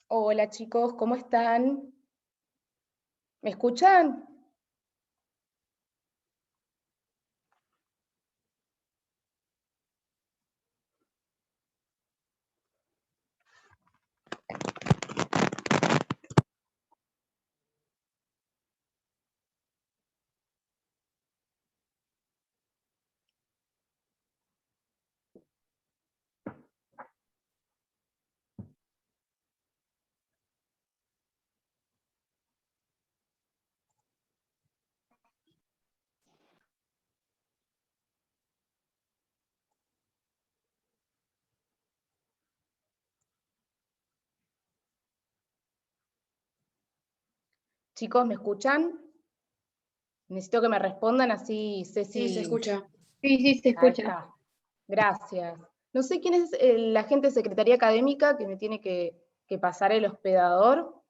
Hola chicos, ¿cómo están? ¿Me escuchan? Chicos, ¿me escuchan? Necesito que me respondan así sé Sí, se si... escucha. Sí, sí, se Ahí escucha. está. Gracias. No sé quién es el agente de Secretaría Académica que me tiene que pasar el hospedador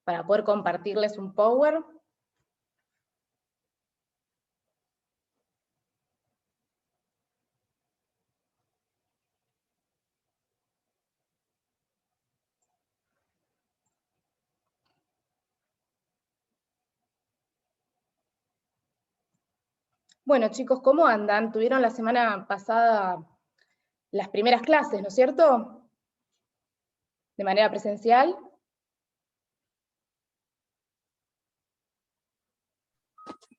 para poder compartirles un power. Bueno chicos, ¿cómo andan? Tuvieron la semana pasada las primeras clases, ¿no es cierto? De manera presencial.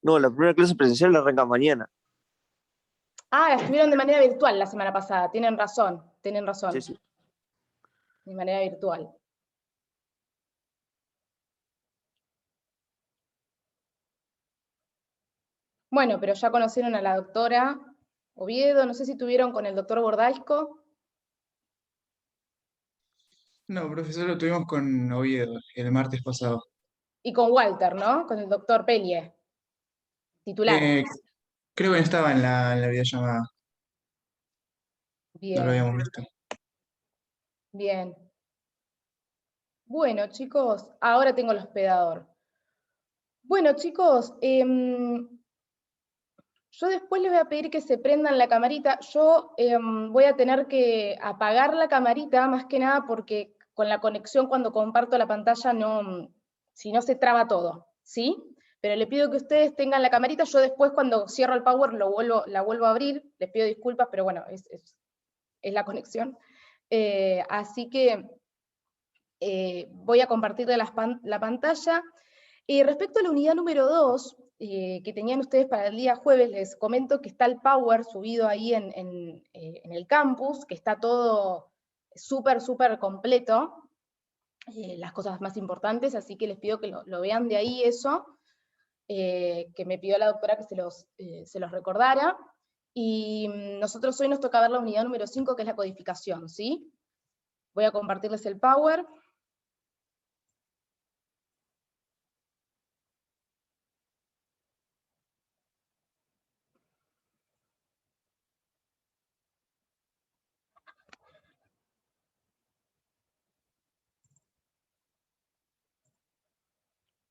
No, la primera clase presencial la arranca mañana. Ah, estuvieron de manera virtual la semana pasada, tienen razón, Sí, sí. de manera virtual. Bueno, pero ya conocieron a la doctora Oviedo, no sé si tuvieron con el doctor Bordalco No, profesor, lo tuvimos con Oviedo el martes pasado. y con Walter, ¿no? Con el doctor Pelie, titular. Eh, Creo que no estaba en la videollamada, no lo Bien, habíamos visto. bien. Bueno, chicos, ahora tengo el hospedador. Bueno, chicos, yo después les voy a pedir que se prendan la camarita. Yo voy a tener que apagar la camarita, más que nada porque con la conexión cuando comparto la pantalla no, si no se traba todo, ¿sí? Pero le pido que ustedes tengan la camarita. Yo después cuando cierro el power la vuelvo a abrir. Les pido disculpas, pero bueno, es la conexión. Así que voy a compartirle la pantalla. Respecto a la unidad número 2, que tenían ustedes para el día jueves, les comento que está el Power subido ahí en el campus, que está todo súper completo, las cosas más importantes, así que les pido que lo vean de ahí eso, que me pidió la doctora que se los recordara. Y nosotros hoy nos toca ver la unidad número 5, que es la codificación, ¿sí? Voy a compartirles el Power.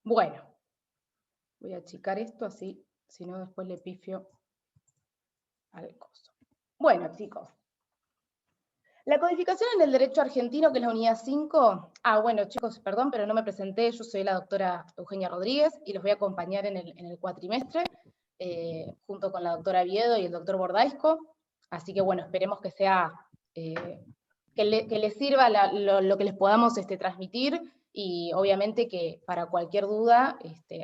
Bueno, voy a achicar esto así, si no después le pifio al coso. Bueno, chicos. La codificación en el derecho argentino, que es la unidad 5. Bueno, chicos, perdón, pero no me presenté. Yo soy la doctora Eugenia Rodríguez y los voy a acompañar en el cuatrimestre, junto con la doctora Viedo y el doctor Bordaisco. Así que, bueno, esperemos que sea, que les sirva lo que les podamos transmitir, y obviamente que para cualquier duda,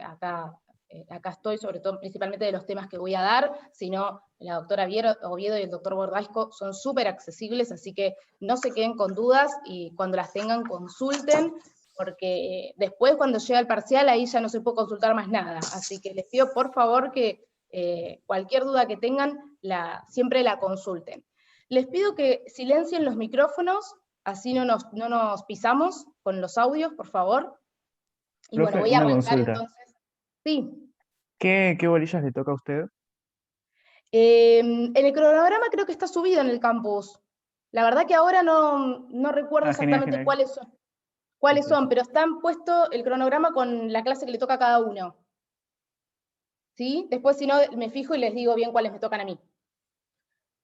acá estoy, sobre todo, principalmente de los temas que voy a dar, sino la doctora Oviedo y el doctor Bordasco son súper accesibles, así que no se queden con dudas y cuando las tengan consulten, porque después cuando llega el parcial ahí ya no se puede consultar más nada, así que les pido por favor que cualquier duda que tengan siempre la consulten. Les pido que silencien los micrófonos, así no nos pisamos con los audios, por favor. Y bueno, Profe, voy a una arrancar consulta. entonces. Sí. ¿Qué bolillas le toca a usted? En el cronograma creo que está subido en el campus. La verdad que ahora no recuerdo Genial, exactamente genial. cuáles Listo, son, listo. pero están puesto el cronograma con la clase que le toca a cada uno. ¿Sí? Después si no me fijo y les digo bien cuáles me tocan a mí.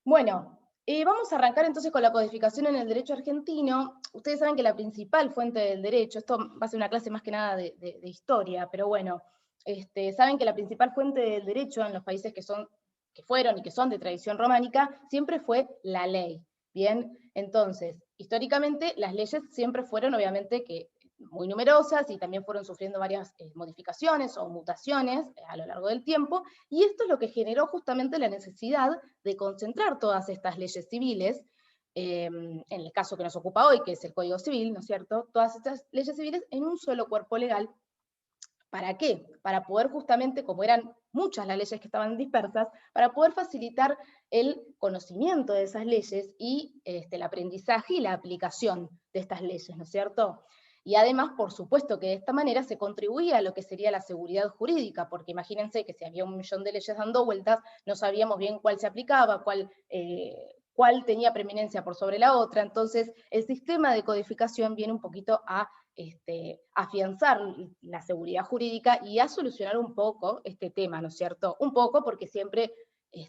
Bueno, Vamos a arrancar entonces con la codificación en el derecho argentino. Ustedes saben que la principal fuente del derecho, esto va a ser una clase más que nada de historia, pero bueno, saben que la principal fuente del derecho en los países que fueron y que son de tradición románica, siempre fue la ley. Bien, entonces, históricamente las leyes siempre fueron obviamente muy numerosas y también fueron sufriendo varias modificaciones o mutaciones a lo largo del tiempo, y esto es lo que generó justamente la necesidad de concentrar todas estas leyes civiles, en el caso que nos ocupa hoy, que es el Código Civil, ¿no es cierto? Todas estas leyes civiles en un solo cuerpo legal. ¿Para qué? Para poder justamente, como eran muchas las leyes que estaban dispersas, para poder facilitar el conocimiento de esas leyes y el aprendizaje y la aplicación de estas leyes, ¿no es cierto? Y además, por supuesto que de esta manera se contribuía a lo que sería la seguridad jurídica, porque imagínense que si había 1.000.000 de leyes dando vueltas, no sabíamos bien cuál se aplicaba, cuál tenía preeminencia por sobre la otra. Entonces, el sistema de codificación viene un poquito a afianzar la seguridad jurídica y a solucionar un poco este tema, ¿no es cierto? Un poco, porque siempre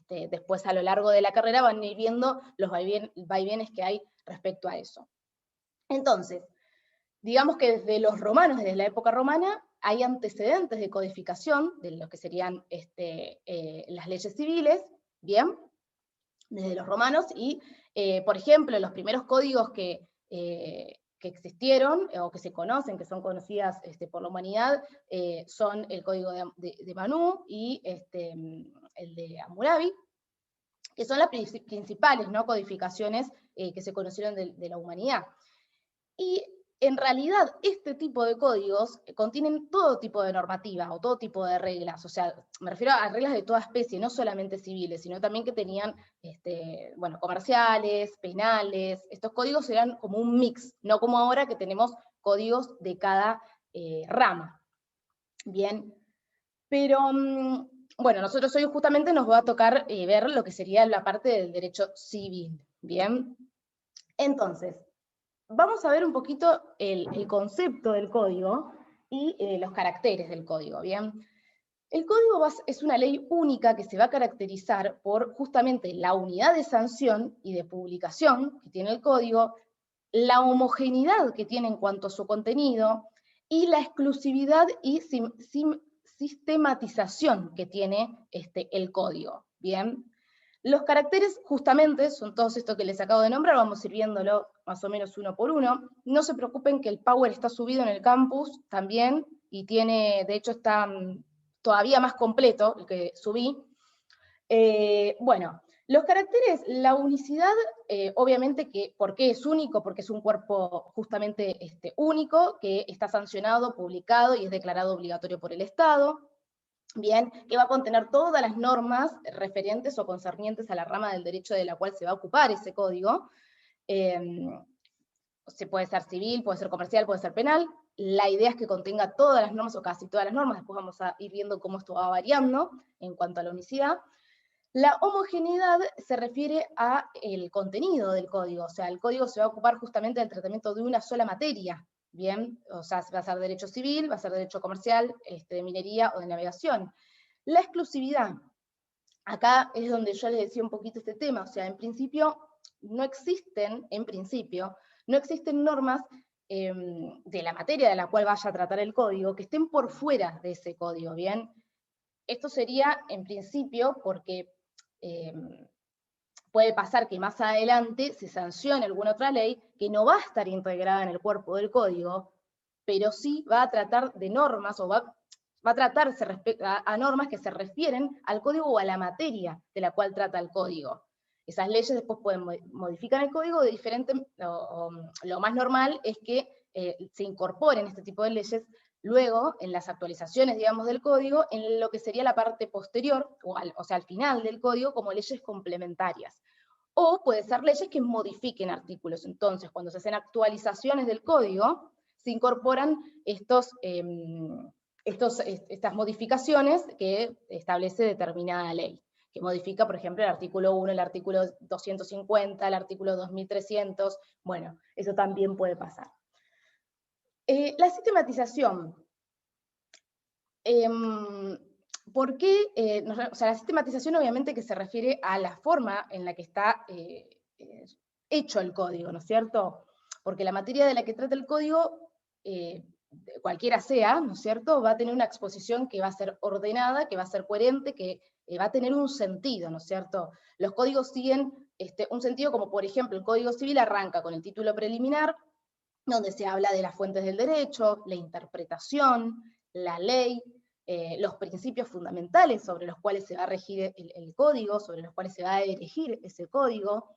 después a lo largo de la carrera van a ir viendo los vaivenes que hay respecto a eso. Entonces, digamos que desde los romanos, desde la época romana, hay antecedentes de codificación de lo que serían las leyes civiles, ¿bien? Desde los romanos, y por ejemplo, los primeros códigos que existieron, o que se conocen, que son conocidas por la humanidad, son el Código de Manú y el de Hammurabi, que son las principales, ¿no?, codificaciones que se conocieron de la humanidad. Y en realidad este tipo de códigos contienen todo tipo de normativa o todo tipo de reglas, o sea, me refiero a reglas de toda especie, no solamente civiles, sino también que tenían, bueno, comerciales, penales. Estos códigos eran como un mix, no como ahora que tenemos códigos de cada rama. Bien, pero bueno, nosotros hoy justamente nos va a tocar ver lo que sería la parte del derecho civil. Bien, entonces, vamos a ver un poquito el concepto del código y los caracteres del código, ¿bien? El código es una ley única que se va a caracterizar por justamente la unidad de sanción y de publicación que tiene el código, la homogeneidad que tiene en cuanto a su contenido, y la exclusividad y sistematización que tiene el código, ¿bien? Los caracteres justamente son todos estos que les acabo de nombrar, vamos a ir viéndolo más o menos uno por uno. No se preocupen que el Power está subido en el campus también, y tiene, de hecho está todavía más completo el que subí. Bueno, los caracteres, la unicidad, obviamente que, ¿por qué es único? Porque es un cuerpo justamente único, que está sancionado, publicado y es declarado obligatorio por el Estado. Bien, que va a contener todas las normas referentes o concernientes a la rama del derecho de la cual se va a ocupar ese código. Se puede ser civil, puede ser comercial, puede ser penal. La idea es que contenga todas las normas, o casi todas las normas. Después vamos a ir viendo cómo esto va variando en cuanto a la unicidad. La homogeneidad se refiere al contenido del código, o sea, el código se va a ocupar justamente del tratamiento de una sola materia. Bien, o sea, va a ser derecho civil, va a ser derecho comercial, de minería o de navegación. La exclusividad, acá es donde yo les decía un poquito este tema, o sea, en principio no existen normas de la materia de la cual vaya a tratar el código que estén por fuera de ese código, ¿bien? Esto sería, en principio, porque puede pasar que más adelante se sancione alguna otra ley que no va a estar integrada en el cuerpo del código, pero sí va a tratar de normas, o va a tratarse a normas que se refieren al código o a la materia de la cual trata el código. Esas leyes después pueden modificar el código de diferente, lo más normal es que se incorporen este tipo de leyes luego, en las actualizaciones, digamos, del código, en lo que sería la parte posterior, o sea, al final del código, como leyes complementarias. O puede ser leyes que modifiquen artículos. Entonces, cuando se hacen actualizaciones del código, se incorporan estas modificaciones que establece determinada ley, que modifica, por ejemplo, el artículo 1, el artículo 250, el artículo 2300, bueno, eso también puede pasar. La sistematización. ¿Por qué? O sea, la sistematización obviamente que se refiere a la forma en la que está hecho el código, ¿no es cierto? Porque la materia de la que trata el código, cualquiera sea, ¿no es cierto?, va a tener una exposición que va a ser ordenada, que va a ser coherente, que va a tener un sentido, ¿no es cierto? Los códigos siguen un sentido, como por ejemplo el Código Civil arranca con el título preliminar, donde se habla de las fuentes del derecho, la interpretación, la ley, los principios fundamentales sobre los cuales se va a regir el código, sobre los cuales se va a erigir ese código.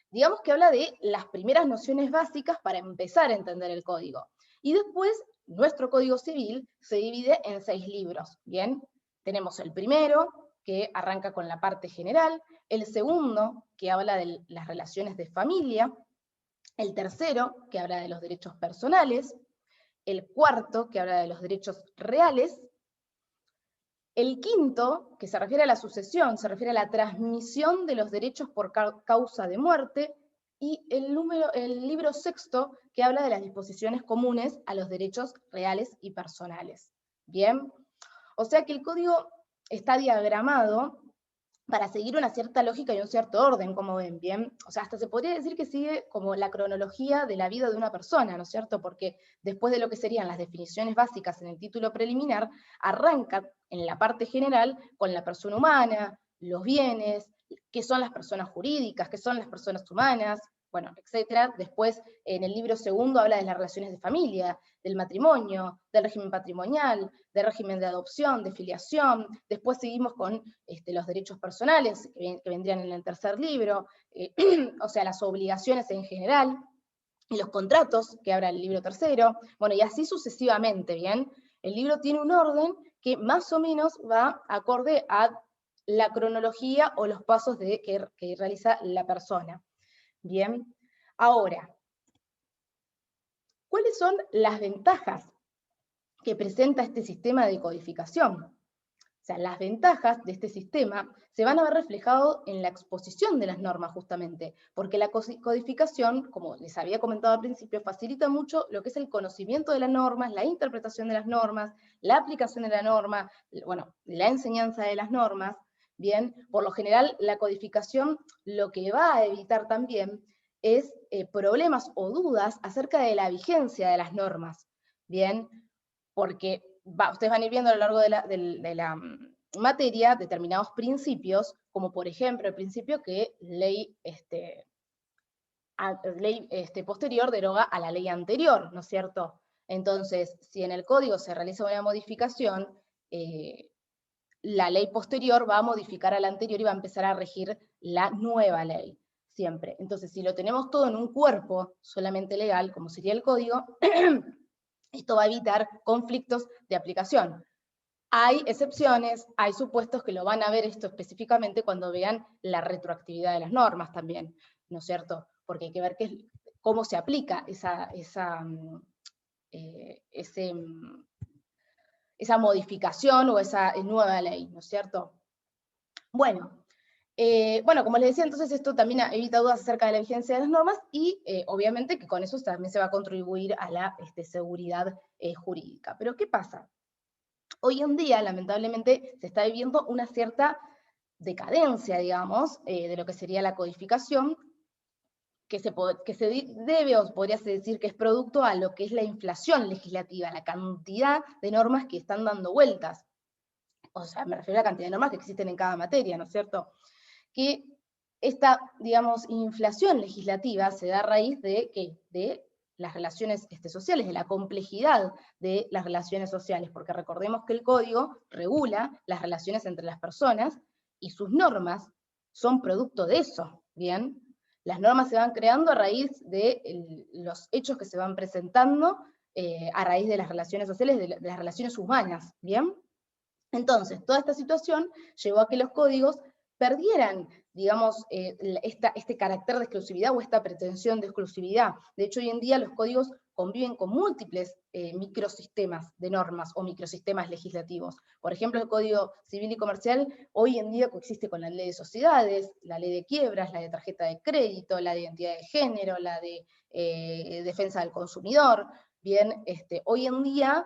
Digamos que habla de las primeras nociones básicas para empezar a entender el código. Y después, nuestro Código Civil se divide en 6 libros, ¿bien? Tenemos el primero, que arranca con la parte general, el segundo, que habla de las relaciones de familia, el tercero, que habla de los derechos personales, el cuarto, que habla de los derechos reales, el quinto, que se refiere a la sucesión, se refiere a la transmisión de los derechos por causa de muerte, y el libro sexto, que habla de las disposiciones comunes a los derechos reales y personales. ¿Bien? O sea que el código está diagramado para seguir una cierta lógica y un cierto orden, como ven, ¿bien? O sea, hasta se podría decir que sigue como la cronología de la vida de una persona, ¿no es cierto? Porque después de lo que serían las definiciones básicas en el título preliminar, arranca en la parte general con la persona humana, los bienes, qué son las personas jurídicas, qué son las personas humanas, bueno, etcétera. Después, en el libro segundo habla de las relaciones de familia, del matrimonio, del régimen patrimonial, del régimen de adopción, de filiación. Después seguimos con los derechos personales, que vendrían en el tercer libro, o sea, las obligaciones en general, y los contratos, que habla el libro tercero. Bueno, y así sucesivamente, ¿bien? El libro tiene un orden que más o menos va acorde a la cronología o los pasos que realiza la persona. Bien, ahora, ¿cuáles son las ventajas que presenta este sistema de codificación? O sea, las ventajas de este sistema se van a ver reflejadas en la exposición de las normas justamente, porque la codificación, como les había comentado al principio, facilita mucho lo que es el conocimiento de las normas, la interpretación de las normas, la aplicación de la norma, bueno, la enseñanza de las normas. Bien, por lo general la codificación lo que va a evitar también es problemas o dudas acerca de la vigencia de las normas, ¿bien? Porque ustedes van a ir viendo a lo largo de la materia determinados principios, como por ejemplo el principio que ley posterior deroga a la ley anterior, ¿no es cierto? Entonces, si en el código se realiza una modificación, la ley posterior va a modificar a la anterior y va a empezar a regir la nueva ley, siempre. Entonces, si lo tenemos todo en un cuerpo solamente legal, como sería el código, esto va a evitar conflictos de aplicación. Hay excepciones, hay supuestos que lo van a ver esto específicamente cuando vean la retroactividad de las normas también, ¿no es cierto? Porque hay que ver cómo se aplica esa modificación o esa nueva ley, ¿no es cierto? Bueno, como les decía, entonces esto también evita dudas acerca de la vigencia de las normas y obviamente que con eso también se va a contribuir a la seguridad jurídica. Pero ¿qué pasa? Hoy en día, lamentablemente, se está viviendo una cierta decadencia, digamos, de lo que sería la codificación, que se debe, o podría decir que es producto a lo que es la inflación legislativa, la cantidad de normas que están dando vueltas. O sea, me refiero a la cantidad de normas que existen en cada materia, ¿no es cierto? Que esta, digamos, inflación legislativa se da a raíz de, ¿qué? De las relaciones sociales, de la complejidad de las relaciones sociales, porque recordemos que el código regula las relaciones entre las personas y sus normas son producto de eso, ¿bien? Las normas se van creando a raíz de los hechos que se van presentando a raíz de las relaciones sociales, de las relaciones humanas, ¿bien? Entonces, toda esta situación llevó a que los códigos perdieran, digamos, este carácter de exclusividad o esta pretensión de exclusividad. De hecho, hoy en día los códigos conviven con múltiples microsistemas de normas o microsistemas legislativos. Por ejemplo, el Código Civil y Comercial hoy en día coexiste con la ley de sociedades, la ley de quiebras, la de tarjeta de crédito, la de identidad de género, la de defensa del consumidor. Bien, hoy en día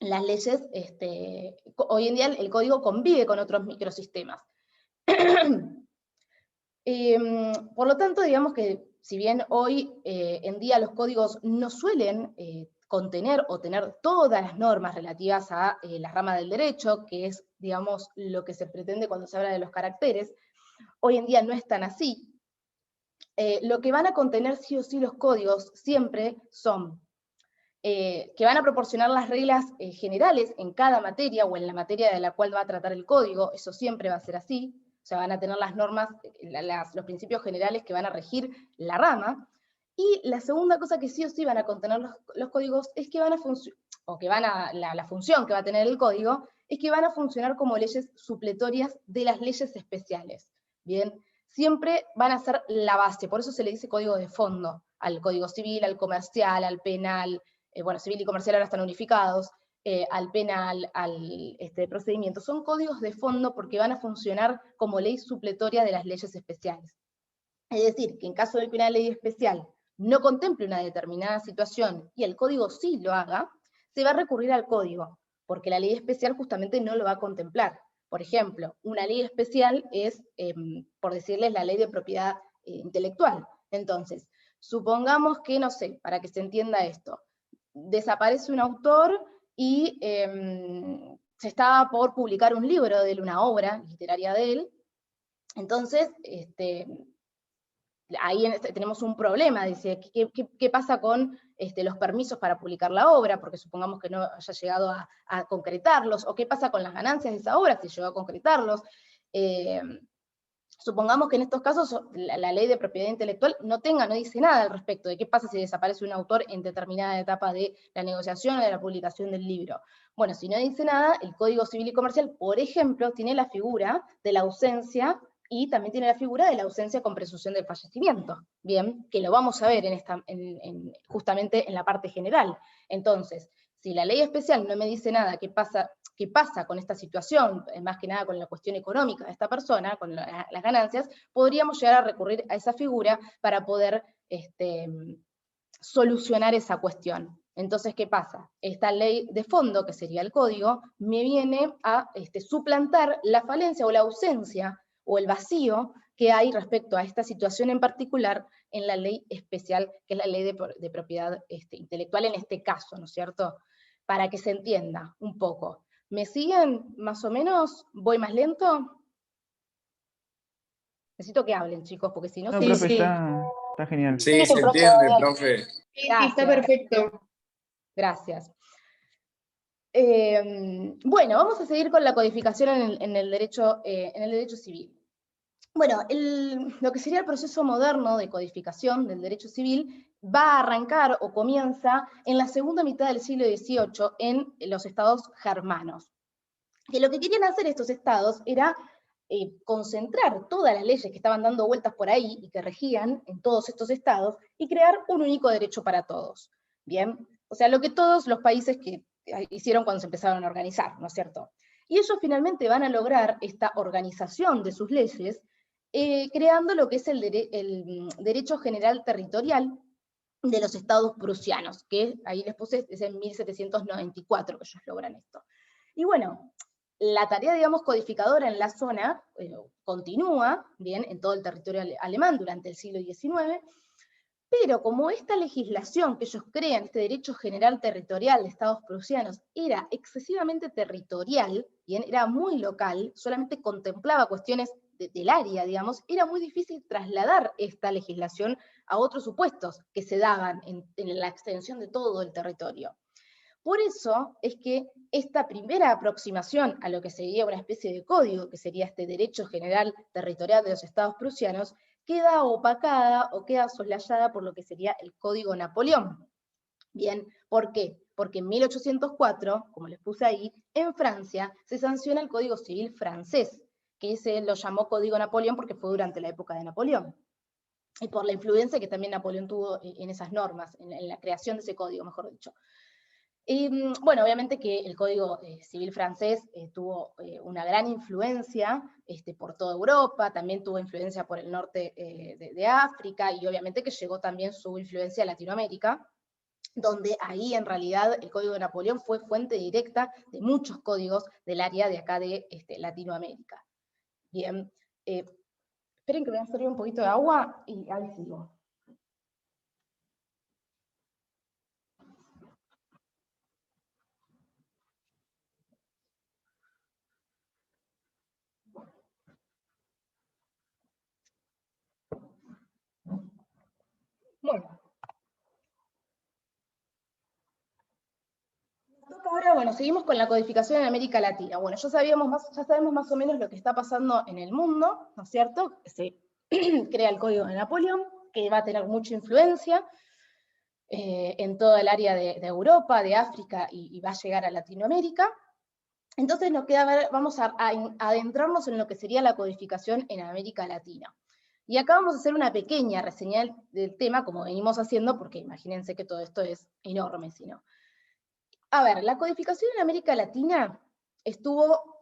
las leyes, hoy en día el código convive con otros microsistemas. Por lo tanto, digamos que si bien hoy en día los códigos no suelen contener o tener todas las normas relativas a la rama del derecho, que es, digamos, lo que se pretende cuando se habla de los caracteres, hoy en día no es tan así. Lo que van a contener sí o sí los códigos siempre son que van a proporcionar las reglas generales en cada materia o en la materia de la cual va a tratar el código, eso siempre va a ser así, o sea, van a tener las normas, los principios generales que van a regir la rama, y la segunda cosa que sí o sí van a contener los códigos es que van a funcionar, o que la función que va a tener el código, es que van a funcionar como leyes supletorias de las leyes especiales, ¿bien? Siempre van a ser la base, por eso se le dice código de fondo, al código civil, al comercial, al penal, bueno, civil y comercial ahora están unificados, al penal, al procedimiento. Son códigos de fondo porque van a funcionar como ley supletoria de las leyes especiales. Es decir, que en caso de que una ley especial no contemple una determinada situación y el código sí lo haga, se va a recurrir al código, porque la ley especial justamente no lo va a contemplar. Por ejemplo, una ley especial es, por decirles, la ley de propiedad intelectual. Entonces, supongamos que, no sé, para que se entienda esto, desaparece un autor y se estaba por publicar un libro de él, una obra literaria de él. Entonces, ahí tenemos un problema, dice, ¿qué pasa con los permisos para publicar la obra? Porque supongamos que no haya llegado a concretarlos, o qué pasa con las ganancias de esa obra si llegó a concretarlos. Supongamos que en estos casos la ley de propiedad intelectual no dice nada al respecto de qué pasa si desaparece un autor en determinada etapa de la negociación o de la publicación del libro. Bueno, si no dice nada, el Código Civil y Comercial, por ejemplo, tiene la figura de la ausencia y también tiene la figura de la ausencia con presunción del fallecimiento, bien, que lo vamos a ver justamente en la parte general. Entonces, si la ley especial no me dice nada qué pasa con esta situación, más que nada con la cuestión económica de esta persona, con las ganancias, podríamos llegar a recurrir a esa figura para poder solucionar esa cuestión. Entonces, ¿qué pasa? Esta ley de fondo, que sería el código, me viene a suplantar la falencia o la ausencia o el vacío que hay respecto a esta situación en particular en la ley especial, que es la ley de propiedad intelectual en este caso, ¿no es cierto? Para que se entienda un poco. ¿Me siguen más o menos? ¿Voy más lento? Necesito que hablen, chicos, porque si no... No, Sí, profe, sí. está genial. Sí, se entiende, profe. Sí, Gracias. está perfecto. Gracias. Bueno, vamos a seguir con la codificación en el derecho civil. Bueno, lo que sería el proceso moderno de codificación del derecho civil va a arrancar o comienza en la segunda mitad del siglo XVIII en los estados germanos. Que lo que querían hacer estos estados era concentrar todas las leyes que estaban dando vueltas por ahí y que regían en todos estos estados y crear un único derecho para todos. Bien, o sea, lo que todos los países que hicieron cuando se empezaron a organizar, ¿no es cierto? Y ellos finalmente van a lograr esta organización de sus leyes creando lo que es el derecho general territorial de los estados prusianos, que ahí les puse, es en 1794 que ellos logran esto. Y bueno, la tarea, digamos, codificadora en la zona continúa, bien, en todo el territorio alemán durante el siglo XIX, pero como esta legislación que ellos crean, este derecho general territorial de estados prusianos, era excesivamente territorial, bien, era muy local, solamente contemplaba cuestiones del área, digamos, era muy difícil trasladar esta legislación a otros supuestos que se daban en la extensión de todo el territorio. Por eso es que esta primera aproximación a lo que sería una especie de código, que sería este derecho general territorial de los estados prusianos, queda opacada o queda soslayada por lo que sería el Código Napoleón. Bien, ¿por qué? Porque en 1804, como les puse ahí, en Francia se sanciona el Código Civil francés, que se lo llamó Código Napoleón porque fue durante la época de Napoleón. Y por la influencia que también Napoleón tuvo en esas normas, en la creación de ese código, mejor dicho. Y bueno, obviamente que el Código Civil francés tuvo una gran influencia por toda Europa, también tuvo influencia por el norte de África, y obviamente que llegó también su influencia a Latinoamérica, donde ahí en realidad el Código de Napoleón fue fuente directa de muchos códigos del área de acá de Latinoamérica. Bien, Esperen que me voy a servir un poquito de agua y ahí sigo. Bueno. Ahora, bueno, seguimos con la codificación en América Latina. Bueno, ya sabemos más o menos lo que está pasando en el mundo, ¿no es cierto? Se crea el Código de Napoleón, que va a tener mucha influencia en toda el área de Europa, de África, y va a llegar a Latinoamérica. Entonces nos queda ver, vamos a adentrarnos en lo que sería la codificación en América Latina. Y acá vamos a hacer una pequeña reseña del tema, como venimos haciendo, porque imagínense que todo esto es enorme, si no. A ver, la codificación en América Latina estuvo,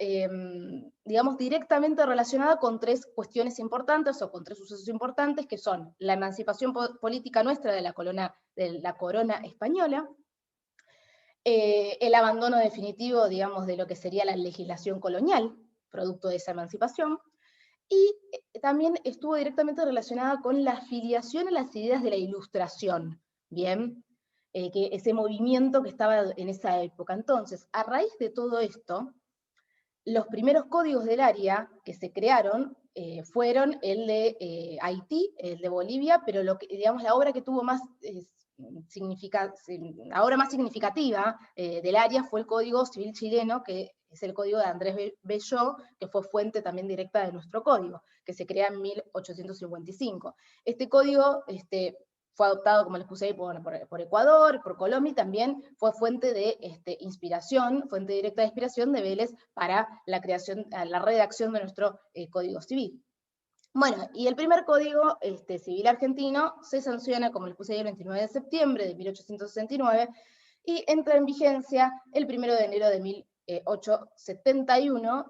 digamos, directamente relacionada con tres cuestiones importantes, o con tres sucesos importantes, que son la emancipación política nuestra de la corona española, el abandono definitivo, digamos, de lo que sería la legislación colonial, producto de esa emancipación, y también estuvo directamente relacionada con la afiliación a las ideas de la Ilustración, ¿bien? Que ese movimiento que estaba en esa época. Entonces, a raíz de todo esto, los primeros códigos del área que se crearon fueron el de Haití, el de Bolivia, pero digamos, la obra que tuvo más la obra más significativa del área fue el Código Civil Chileno, que es el código de Andrés Bello, que fue fuente también directa de nuestro código, que se crea en 1855. Este código fue adoptado, como les puse ahí, por Ecuador, por Colombia, y también fue fuente de inspiración, fuente directa de inspiración de Vélez para la redacción de nuestro Código Civil. Bueno, y el primer Código Civil argentino se sanciona, como les puse ahí, el 29 de septiembre de 1869, y entra en vigencia el 1 de enero de 1871,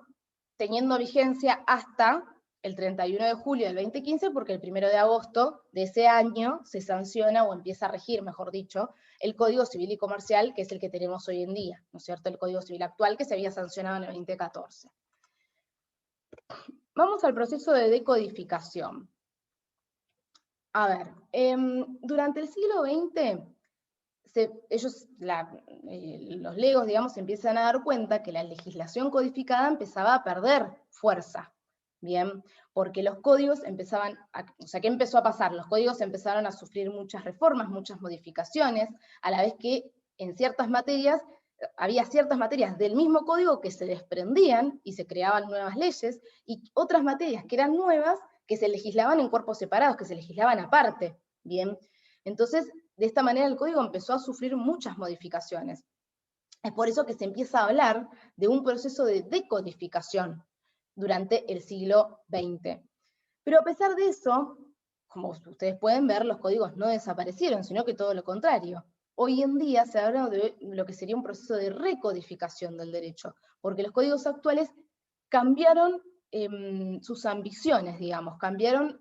teniendo vigencia hasta el 31 de julio del 2015, porque el 1 de agosto de ese año se sanciona, o empieza a regir, mejor dicho, el Código Civil y Comercial, que es el que tenemos hoy en día, ¿no es cierto? El Código Civil actual, que se había sancionado en el 2014. Vamos al proceso de decodificación. A ver, durante el siglo XX, los legos, digamos, se empiezan a dar cuenta que la legislación codificada empezaba a perder fuerza, ¿bien? Porque los códigos empezaban, o sea, ¿qué empezó a pasar? Los códigos empezaron a sufrir muchas reformas, muchas modificaciones, a la vez que en ciertas materias, había ciertas materias del mismo código que se desprendían y se creaban nuevas leyes, y otras materias que eran nuevas que se legislaban en cuerpos separados, que se legislaban aparte, ¿bien? Entonces, de esta manera el código empezó a sufrir muchas modificaciones. Es por eso que se empieza a hablar de un proceso de decodificación durante el siglo XX. Pero a pesar de eso, como ustedes pueden ver, los códigos no desaparecieron, sino que todo lo contrario. Hoy en día se habla de lo que sería un proceso de recodificación del derecho, porque los códigos actuales cambiaron sus ambiciones, digamos, cambiaron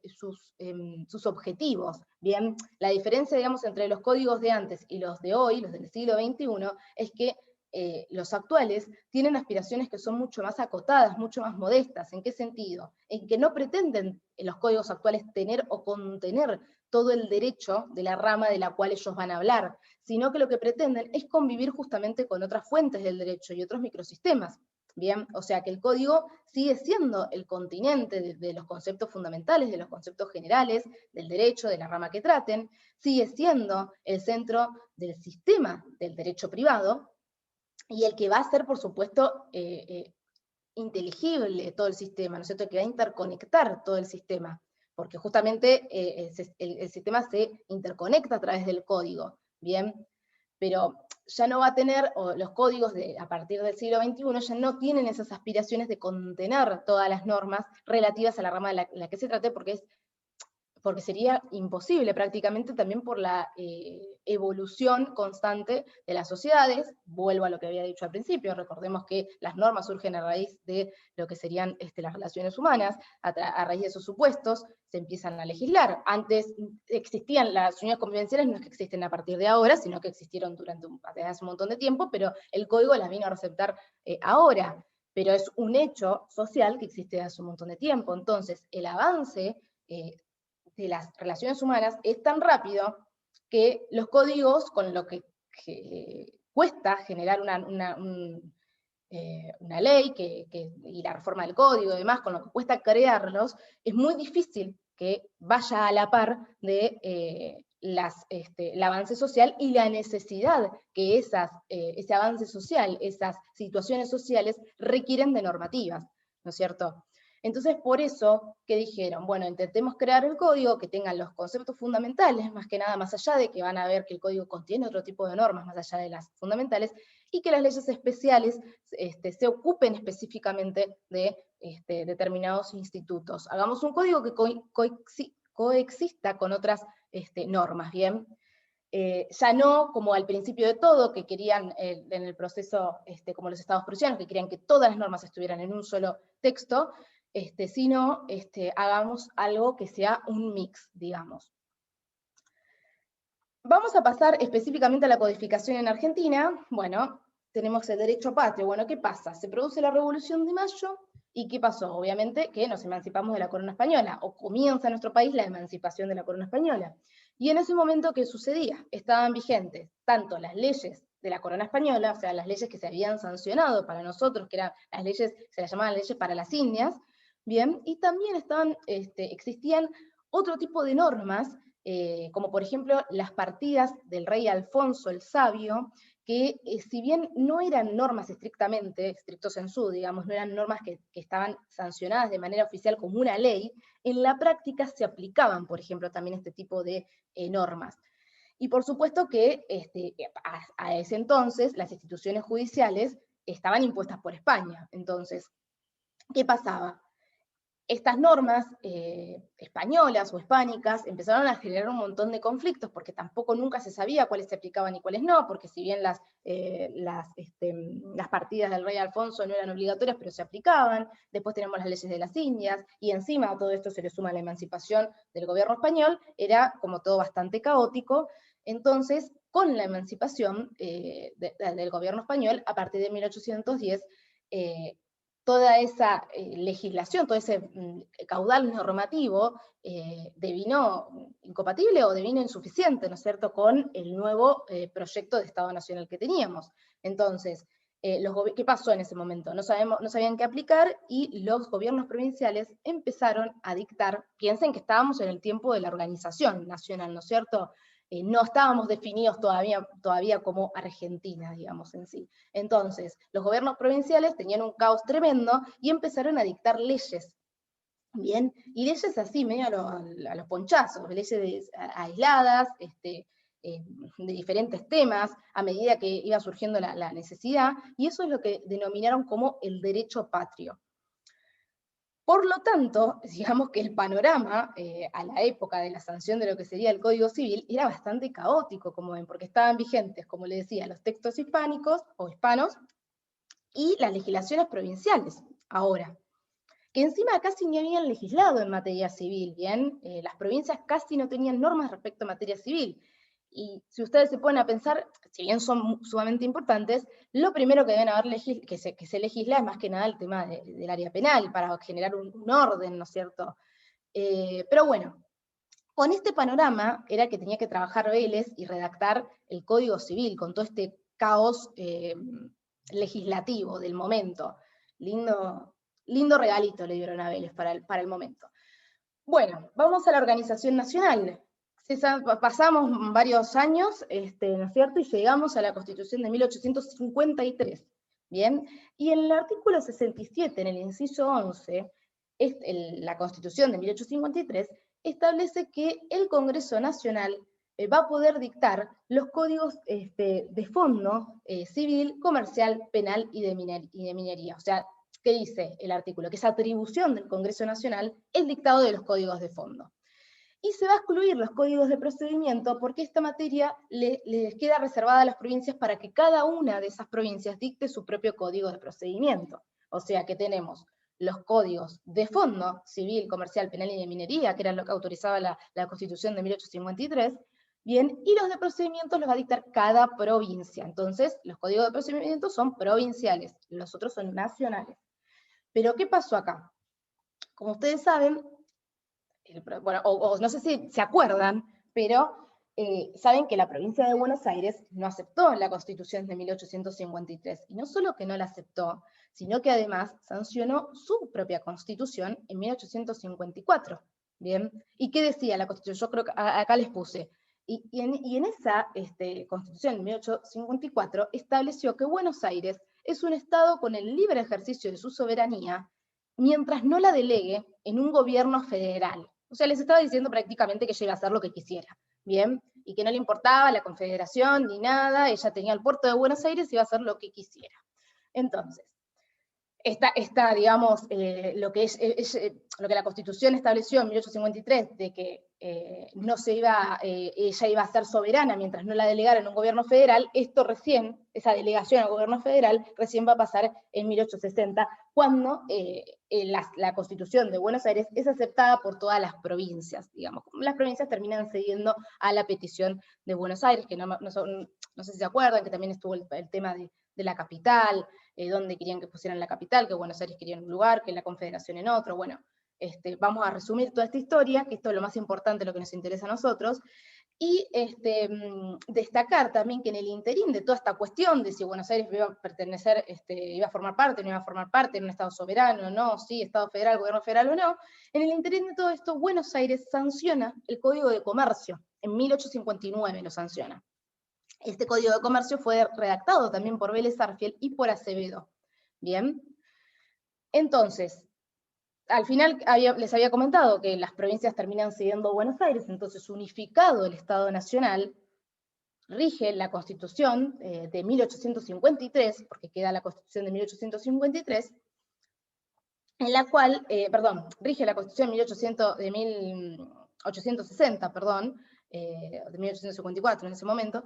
sus objetivos. Bien, la diferencia, digamos, entre los códigos de antes y los de hoy, los del siglo XXI, es que los actuales tienen aspiraciones que son mucho más acotadas, mucho más modestas. ¿En qué sentido? En que no pretenden los códigos actuales tener o contener todo el derecho de la rama de la cual ellos van a hablar, sino que lo que pretenden es convivir justamente con otras fuentes del derecho y otros microsistemas. Bien, o sea que el código sigue siendo el continente de los conceptos fundamentales, de los conceptos generales, del derecho, de la rama que traten, sigue siendo el centro del sistema del derecho privado, y el que va a ser, por supuesto, inteligible todo el sistema, ¿no es cierto?, que va a interconectar todo el sistema, porque justamente el sistema se interconecta a través del código, ¿bien? Pero ya no va a tener, o los códigos a partir del siglo XXI ya no tienen esas aspiraciones de contener todas las normas relativas a la rama de la que se trate, porque sería imposible prácticamente, también por la evolución constante de las sociedades. Vuelvo a lo que había dicho al principio, recordemos que las normas surgen a raíz de lo que serían las relaciones humanas, a raíz de esos supuestos se empiezan a legislar. Antes existían las unidades convivenciales, no es que existen a partir de ahora, sino que existieron desde hace un montón de tiempo, pero el código las vino a receptar ahora. pero es un hecho social que existe desde hace un montón de tiempo. Entonces, el avance de las relaciones humanas es tan rápido que los códigos, con lo que cuesta generar una ley y la reforma del código y demás, con lo que cuesta crearlos, es muy difícil que vaya a la par de el avance social y la necesidad que ese avance social, esas situaciones sociales requieren de normativas, ¿no es cierto? Entonces, por eso que dijeron, bueno, intentemos crear el código que tenga los conceptos fundamentales, más que nada, más allá de que van a ver que el código contiene otro tipo de normas, más allá de las fundamentales, y que las leyes especiales se ocupen específicamente de determinados institutos. Hagamos un código que coexista con otras normas, ¿bien? Ya no como al principio de todo, que querían en el proceso, como los estados prusianos, que querían que todas las normas estuvieran en un solo texto, sino hagamos algo que sea un mix, digamos. Vamos a pasar específicamente a la codificación en Argentina. Bueno, tenemos el derecho patrio. Bueno, ¿qué pasa? Se produce la Revolución de Mayo, ¿y qué pasó? Obviamente que nos emancipamos de la corona española, o comienza en nuestro país la emancipación de la corona española. Y en ese momento, ¿qué sucedía? Estaban vigentes tanto las leyes de la corona española, o sea, las leyes que se habían sancionado para nosotros, que eran las leyes, se las llamaban leyes para las indias, ¿bien? Y también existían otro tipo de normas, como por ejemplo las partidas del rey Alfonso el Sabio, que si bien no eran normas estrictamente, stricto sensu, digamos, no eran normas que estaban sancionadas de manera oficial como una ley, en la práctica se aplicaban, por ejemplo, también este tipo de normas. Y por supuesto que a ese entonces las instituciones judiciales estaban impuestas por España. Entonces, ¿qué pasaba? Estas normas españolas o hispánicas empezaron a generar un montón de conflictos, porque tampoco nunca se sabía cuáles se aplicaban y cuáles no, porque si bien las partidas del rey Alfonso no eran obligatorias, pero se aplicaban. Después tenemos las leyes de las Indias, y encima a todo esto se le suma la emancipación del gobierno español, era como todo bastante caótico. Entonces, con la emancipación del gobierno español, a partir de 1810, toda esa legislación, todo ese caudal normativo devino incompatible o devino insuficiente, ¿no es cierto?, con el nuevo proyecto de Estado Nacional que teníamos. Entonces, ¿qué pasó en ese momento? No sabían qué aplicar, y los gobiernos provinciales empezaron a dictar, piensen que estábamos en el tiempo de la organización nacional, ¿no es cierto?, no estábamos definidos todavía como Argentina, digamos, en sí. Entonces, los gobiernos provinciales tenían un caos tremendo y empezaron a dictar leyes, ¿bien? Y leyes así, medio a los ponchazos, leyes aisladas, de diferentes temas, a medida que iba surgiendo la necesidad, y eso es lo que denominaron como el derecho patrio. Por lo tanto, digamos que el panorama a la época de la sanción de lo que sería el Código Civil era bastante caótico, como ven, porque estaban vigentes, como les decía, los textos hispánicos o hispanos y las legislaciones provinciales. Ahora, que encima casi ni habían legislado en materia civil, ¿bien? Las provincias casi no tenían normas respecto a materia civil. Y si ustedes se ponen a pensar, si bien son sumamente importantes, lo primero que deben haber que se legisla es más que nada el tema del área penal, para generar un orden, ¿no es cierto? Pero bueno, con este panorama era que tenía que trabajar Vélez y redactar el Código Civil, con todo este caos legislativo del momento. Lindo regalito le dieron a Vélez para el momento. Bueno, vamos a la organización nacional. Pasamos varios años, ¿no es cierto?, y llegamos a la Constitución de 1853, ¿bien? Y en el artículo 67, en el inciso 11, la Constitución de 1853 establece que el Congreso Nacional va a poder dictar los códigos de fondo civil, comercial, penal y de minería. O sea, ¿qué dice el artículo? Que es atribución del Congreso Nacional el dictado de los códigos de fondo. Y se va a excluir los códigos de procedimiento porque esta materia les queda reservada a las provincias para que cada una de esas provincias dicte su propio código de procedimiento. O sea que tenemos los códigos de fondo, civil, comercial, penal y de minería, que era lo que autorizaba la Constitución de 1853, Bien, y los de procedimientos los va a dictar cada provincia. Entonces, los códigos de procedimientos son provinciales, los otros son nacionales. Pero, ¿qué pasó acá? Como ustedes saben, bueno, o no sé si se acuerdan, pero saben que la provincia de Buenos Aires no aceptó la Constitución de 1853, y no solo que no la aceptó, sino que además sancionó su propia Constitución en 1854, ¿bien? ¿Y qué decía la Constitución? Yo creo que acá les puse, y en esa Constitución de 1854 estableció que Buenos Aires es un estado con el libre ejercicio de su soberanía, mientras no la delegue en un gobierno federal. O sea, les estaba diciendo prácticamente que ella iba a hacer lo que quisiera, ¿bien? Y que no le importaba la confederación ni nada, ella tenía el puerto de Buenos Aires y iba a hacer lo que quisiera. Entonces, digamos, lo que la Constitución estableció en 1853, de que ella iba a ser soberana mientras no la delegara en un gobierno federal, esa delegación al gobierno federal, recién va a pasar en 1860, cuando la Constitución de Buenos Aires es aceptada por todas las provincias, digamos. Las provincias terminan cediendo a la petición de Buenos Aires, que no sé si se acuerdan, que también estuvo el tema de la capital, donde querían que pusieran la capital, que Buenos Aires quería en un lugar, que la Confederación en otro. Bueno, vamos a resumir toda esta historia, que esto es lo más importante, lo que nos interesa a nosotros, y destacar también que en el interín de toda esta cuestión de si Buenos Aires iba a pertenecer, iba a formar parte, no iba a formar parte, en un Estado soberano, no, sí, Estado federal, gobierno federal o no, en el interín de todo esto, Buenos Aires sanciona el Código de Comercio, en 1859 lo sanciona. Este Código de Comercio fue redactado también por Vélez Sarsfield y por Acevedo. Bien. Entonces, al final les había comentado que las provincias terminan cediendo Buenos Aires, entonces unificado el Estado Nacional, rige la Constitución de 1853, porque queda la Constitución de 1853, en la cual, rige la Constitución de 1860, de 1854 en ese momento,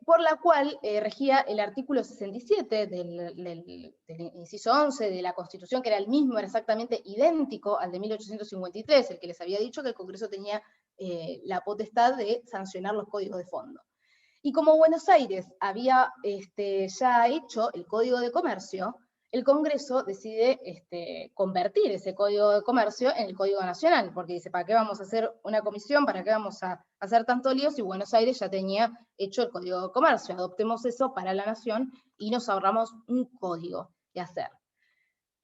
por la cual regía el artículo 67 del inciso 11 de la Constitución, que era el mismo, era exactamente idéntico al de 1853, el que les había dicho que el Congreso tenía la potestad de sancionar los códigos de fondo. Y como Buenos Aires había ya hecho el Código de Comercio, el Congreso decide convertir ese Código de Comercio en el Código Nacional, porque dice, ¿para qué vamos a hacer una comisión? ¿Para qué vamos a hacer tanto lío si Buenos Aires ya tenía hecho el Código de Comercio? Adoptemos eso para la nación y nos ahorramos un código de hacer.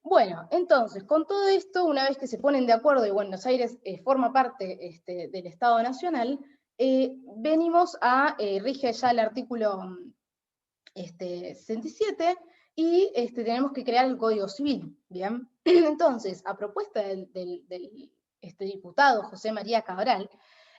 Bueno, entonces, con todo esto, una vez que se ponen de acuerdo y Buenos Aires forma parte del Estado Nacional, venimos a, rige ya el artículo 67, y tenemos que crear el Código Civil, ¿bien? Entonces, a propuesta del diputado José María Cabral,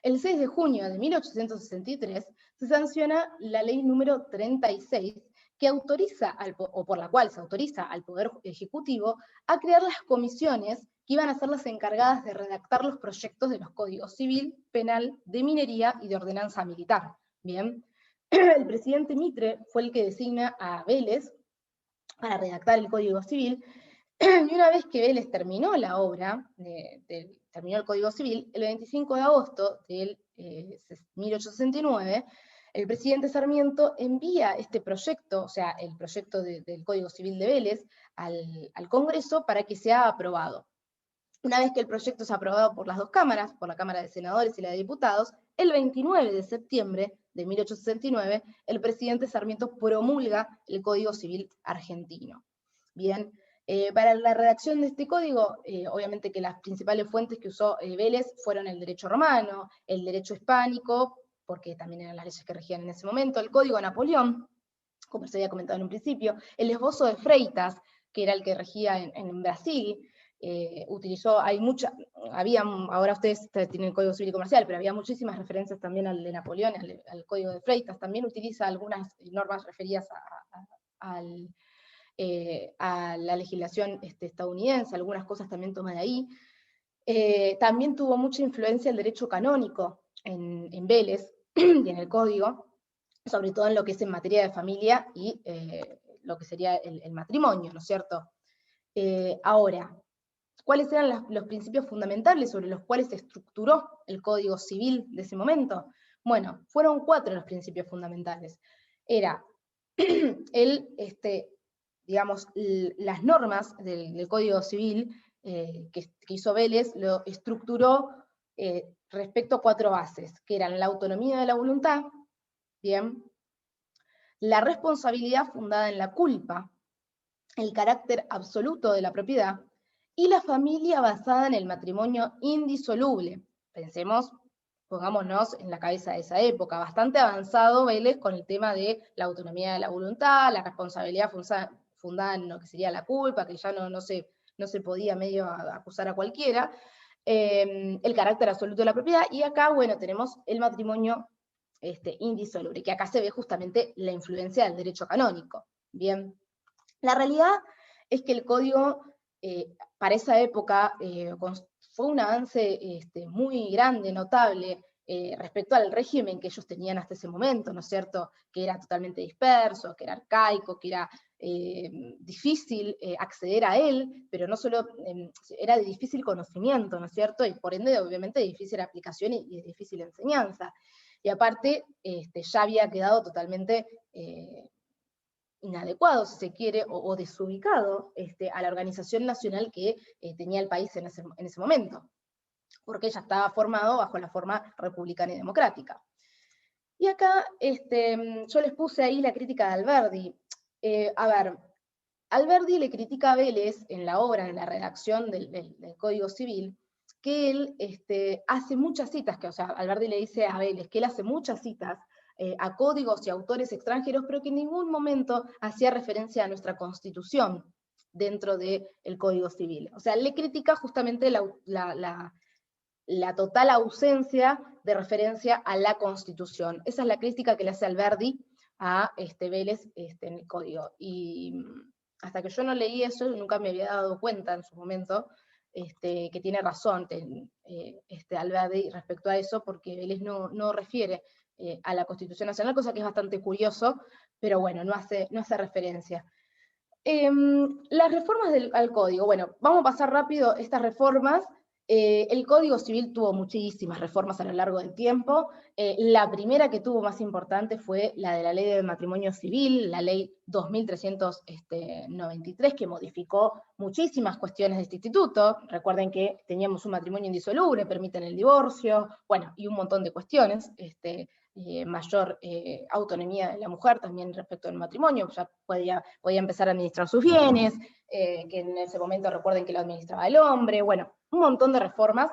el 6 de junio de 1863 se sanciona la ley número 36, que autoriza, o por la cual se autoriza al Poder Ejecutivo a crear las comisiones que iban a ser las encargadas de redactar los proyectos de los códigos civil, penal, de minería y de ordenanza militar, ¿bien? El presidente Mitre fue el que designa a Vélez para redactar el Código Civil, y una vez que Vélez terminó la obra, terminó el Código Civil, el 25 de agosto del 1869, el presidente Sarmiento envía este proyecto, o sea, el proyecto del Código Civil de Vélez, al Congreso para que sea aprobado. Una vez que el proyecto es aprobado por las dos cámaras, por la Cámara de Senadores y la de Diputados, el 29 de septiembre de 1869, el presidente Sarmiento promulga el Código Civil argentino. Bien, para la redacción de este código, obviamente que las principales fuentes que usó Vélez fueron el derecho romano, el derecho hispánico, porque también eran las leyes que regían en ese momento, el Código Napoleón, como se había comentado en un principio, el esbozo de Freitas, que era el que regía en Brasil, ahora ustedes tienen el Código Civil y Comercial, pero había muchísimas referencias también al de Napoleón, al Código de Freitas, también utiliza algunas normas referidas a la legislación estadounidense, algunas cosas también toma de ahí. También tuvo mucha influencia el derecho canónico en Vélez y en el Código, sobre todo en lo que es en materia de familia y lo que sería el matrimonio, ¿no es cierto? Ahora, ¿cuáles eran los principios fundamentales sobre los cuales se estructuró el Código Civil de ese momento? Bueno, fueron 4 los principios fundamentales. Era digamos, las normas del Código Civil que hizo Vélez, lo estructuró respecto a 4 bases, que eran la autonomía de la voluntad, bien, la responsabilidad fundada en la culpa, el carácter absoluto de la propiedad, y la familia basada en el matrimonio indisoluble. Pensemos, pongámonos en la cabeza de esa época, bastante avanzado Vélez con el tema de la autonomía de la voluntad, la responsabilidad fundada en lo que sería la culpa, que ya no se podía medio acusar a cualquiera, el carácter absoluto de la propiedad, y acá, bueno, tenemos el matrimonio indisoluble, que acá se ve justamente la influencia del derecho canónico. Bien, la realidad es que el código, para esa época, fue un avance muy grande, notable, respecto al régimen que ellos tenían hasta ese momento, ¿no es cierto? Que era totalmente disperso, que era arcaico, que era difícil acceder a él, pero no solo era de difícil conocimiento, ¿no es cierto? Y por ende, obviamente, de difícil aplicación y de difícil enseñanza. Y aparte, ya había quedado totalmente inadecuado, si se quiere, o desubicado a la organización nacional que tenía el país en ese momento, porque ya estaba formado bajo la forma republicana y democrática. Y acá yo les puse ahí la crítica de Alberdi. A ver, Alberdi le critica a Vélez en la obra, en la redacción del Código Civil, que él hace muchas citas, o sea, Alberdi le dice a Vélez que él hace muchas citas a códigos y autores extranjeros, pero que en ningún momento hacía referencia a nuestra Constitución dentro del Código Civil. O sea, le critica justamente la total ausencia de referencia a la Constitución. Esa es la crítica que le hace Alberdi a Vélez en el Código. Y hasta que yo no leí eso, nunca me había dado cuenta en su momento que tiene razón Alberdi respecto a eso, porque Vélez no refiere a la Constitución Nacional, cosa que es bastante curioso, pero bueno, no hace referencia. Las reformas al Código, bueno, vamos a pasar rápido estas reformas. El Código Civil tuvo muchísimas reformas a lo largo del tiempo. La primera que tuvo más importante fue la de la Ley del Matrimonio Civil, la Ley 2393, que modificó muchísimas cuestiones de este instituto. Recuerden que teníamos un matrimonio indisoluble, permiten el divorcio, bueno, y un montón de cuestiones. Mayor autonomía de la mujer también respecto al matrimonio, ya podía empezar a administrar sus bienes, que en ese momento recuerden que lo administraba el hombre, bueno, un montón de reformas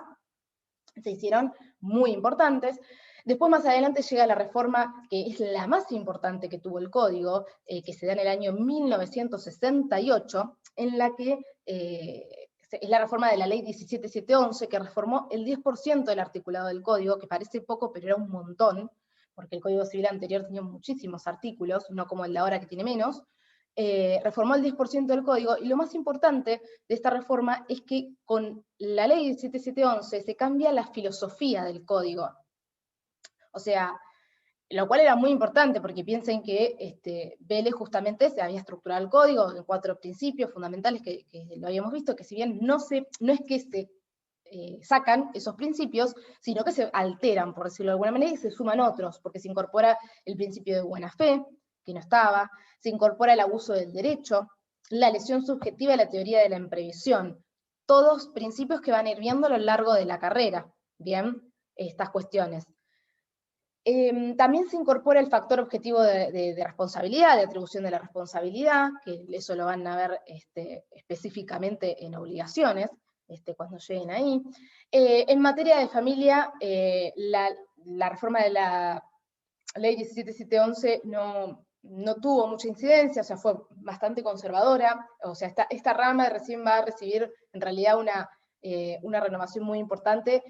se hicieron muy importantes. Después más adelante llega la reforma que es la más importante que tuvo el Código, que se da en el año 1968, en la que es la reforma de la ley 17711, que reformó el 10% del articulado del Código, que parece poco, pero era un montón, porque el Código Civil anterior tenía muchísimos artículos, no como el de ahora que tiene menos. Reformó el 10% del Código, y lo más importante de esta reforma es que con la ley 17711 se cambia la filosofía del Código. O sea, lo cual era muy importante, porque piensen que Vélez justamente se había estructurado el Código en 4 principios fundamentales que lo habíamos visto, que si bien no es que se sacan esos principios, sino que se alteran, por decirlo de alguna manera, y se suman otros, porque se incorpora el principio de buena fe, que no estaba, se incorpora el abuso del derecho, la lesión subjetiva y la teoría de la imprevisión, todos principios que van a ir viendo a lo largo de la carrera, ¿bien? Estas cuestiones. También se incorpora el factor objetivo de responsabilidad, de atribución de la responsabilidad, que eso lo van a ver específicamente en obligaciones, cuando lleguen ahí. En materia de familia, la reforma de la ley 17711 no tuvo mucha incidencia, o sea, fue bastante conservadora, o sea, esta rama recién va a recibir en realidad una renovación muy importante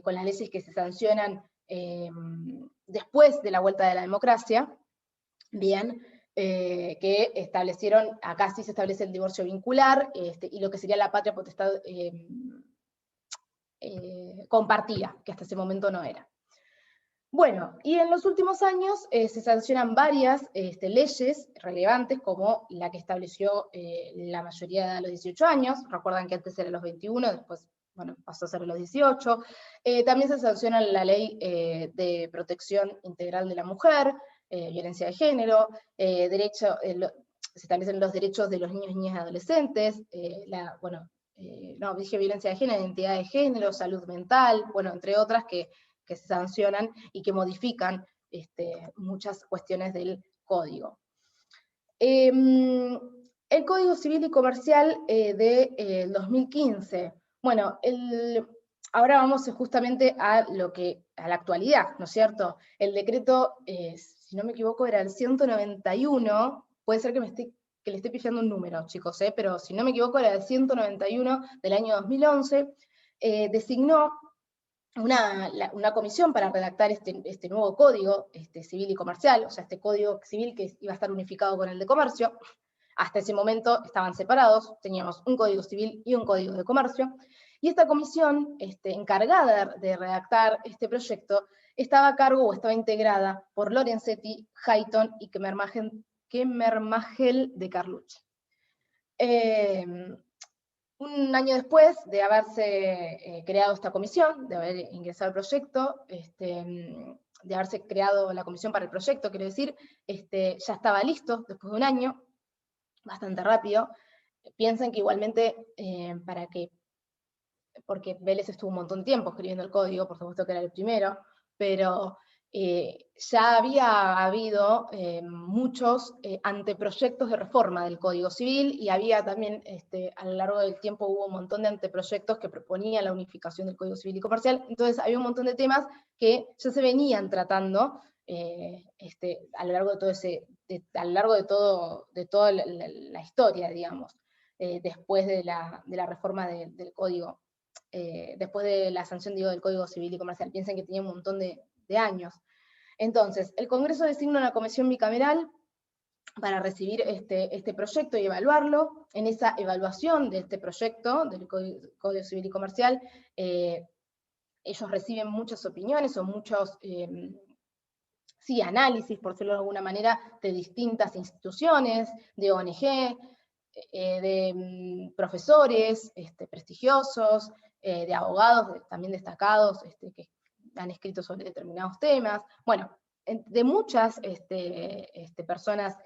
con las leyes que se sancionan después de la vuelta de la democracia, bien, que establecieron, acá sí se establece el divorcio vincular, y lo que sería la patria potestad compartida, que hasta ese momento no era. Bueno, y en los últimos años se sancionan varias leyes relevantes, como la que estableció la mayoría de los 18 años, recuerdan que antes era los 21, después bueno, pasó a ser a los 18. También se sanciona la ley de protección integral de la mujer, violencia de género, se establecen los derechos de los niños, niñas y adolescentes, dije violencia de género, identidad de género, salud mental, bueno, entre otras que se sancionan y que modifican muchas cuestiones del código. El Código Civil y Comercial de 2015. Bueno, ahora vamos justamente a la actualidad, ¿no es cierto? El decreto, si no me equivoco, era el 191, puede ser que le esté pifiando un número, chicos, pero si no me equivoco era el 191 del año 2011, designó una comisión para redactar este nuevo código civil y comercial, o sea, este código civil que iba a estar unificado con el de comercio. Hasta ese momento estaban separados, teníamos un código civil y un código de comercio, y esta comisión encargada de redactar este proyecto estaba a cargo o estaba integrada por Lorenzetti, Hayton y Kemermagel de Carlucci. Un año después de haberse creado esta comisión, de haber ingresado al proyecto, de haberse creado la comisión para el proyecto, quiero decir, ya estaba listo después de un año, bastante rápido. Piensen que igualmente, porque Vélez estuvo un montón de tiempo escribiendo el código, por supuesto que era el primero, pero ya había habido muchos anteproyectos de reforma del Código Civil, y había también, a lo largo del tiempo hubo un montón de anteproyectos que proponían la unificación del Código Civil y Comercial, entonces había un montón de temas que ya se venían tratando a lo largo de toda la historia, digamos, después de la reforma del Código, después de la sanción, del Código Civil y Comercial. Piensen que tenía un montón de años. Entonces, el Congreso designa una comisión bicameral para recibir este proyecto y evaluarlo. En esa evaluación de este proyecto, del Código Civil y Comercial, ellos reciben muchas opiniones o muchos análisis, por decirlo de alguna manera, de distintas instituciones, de ONG, de profesores prestigiosos, de abogados también destacados, que han escrito sobre determinados temas, bueno, de muchas personas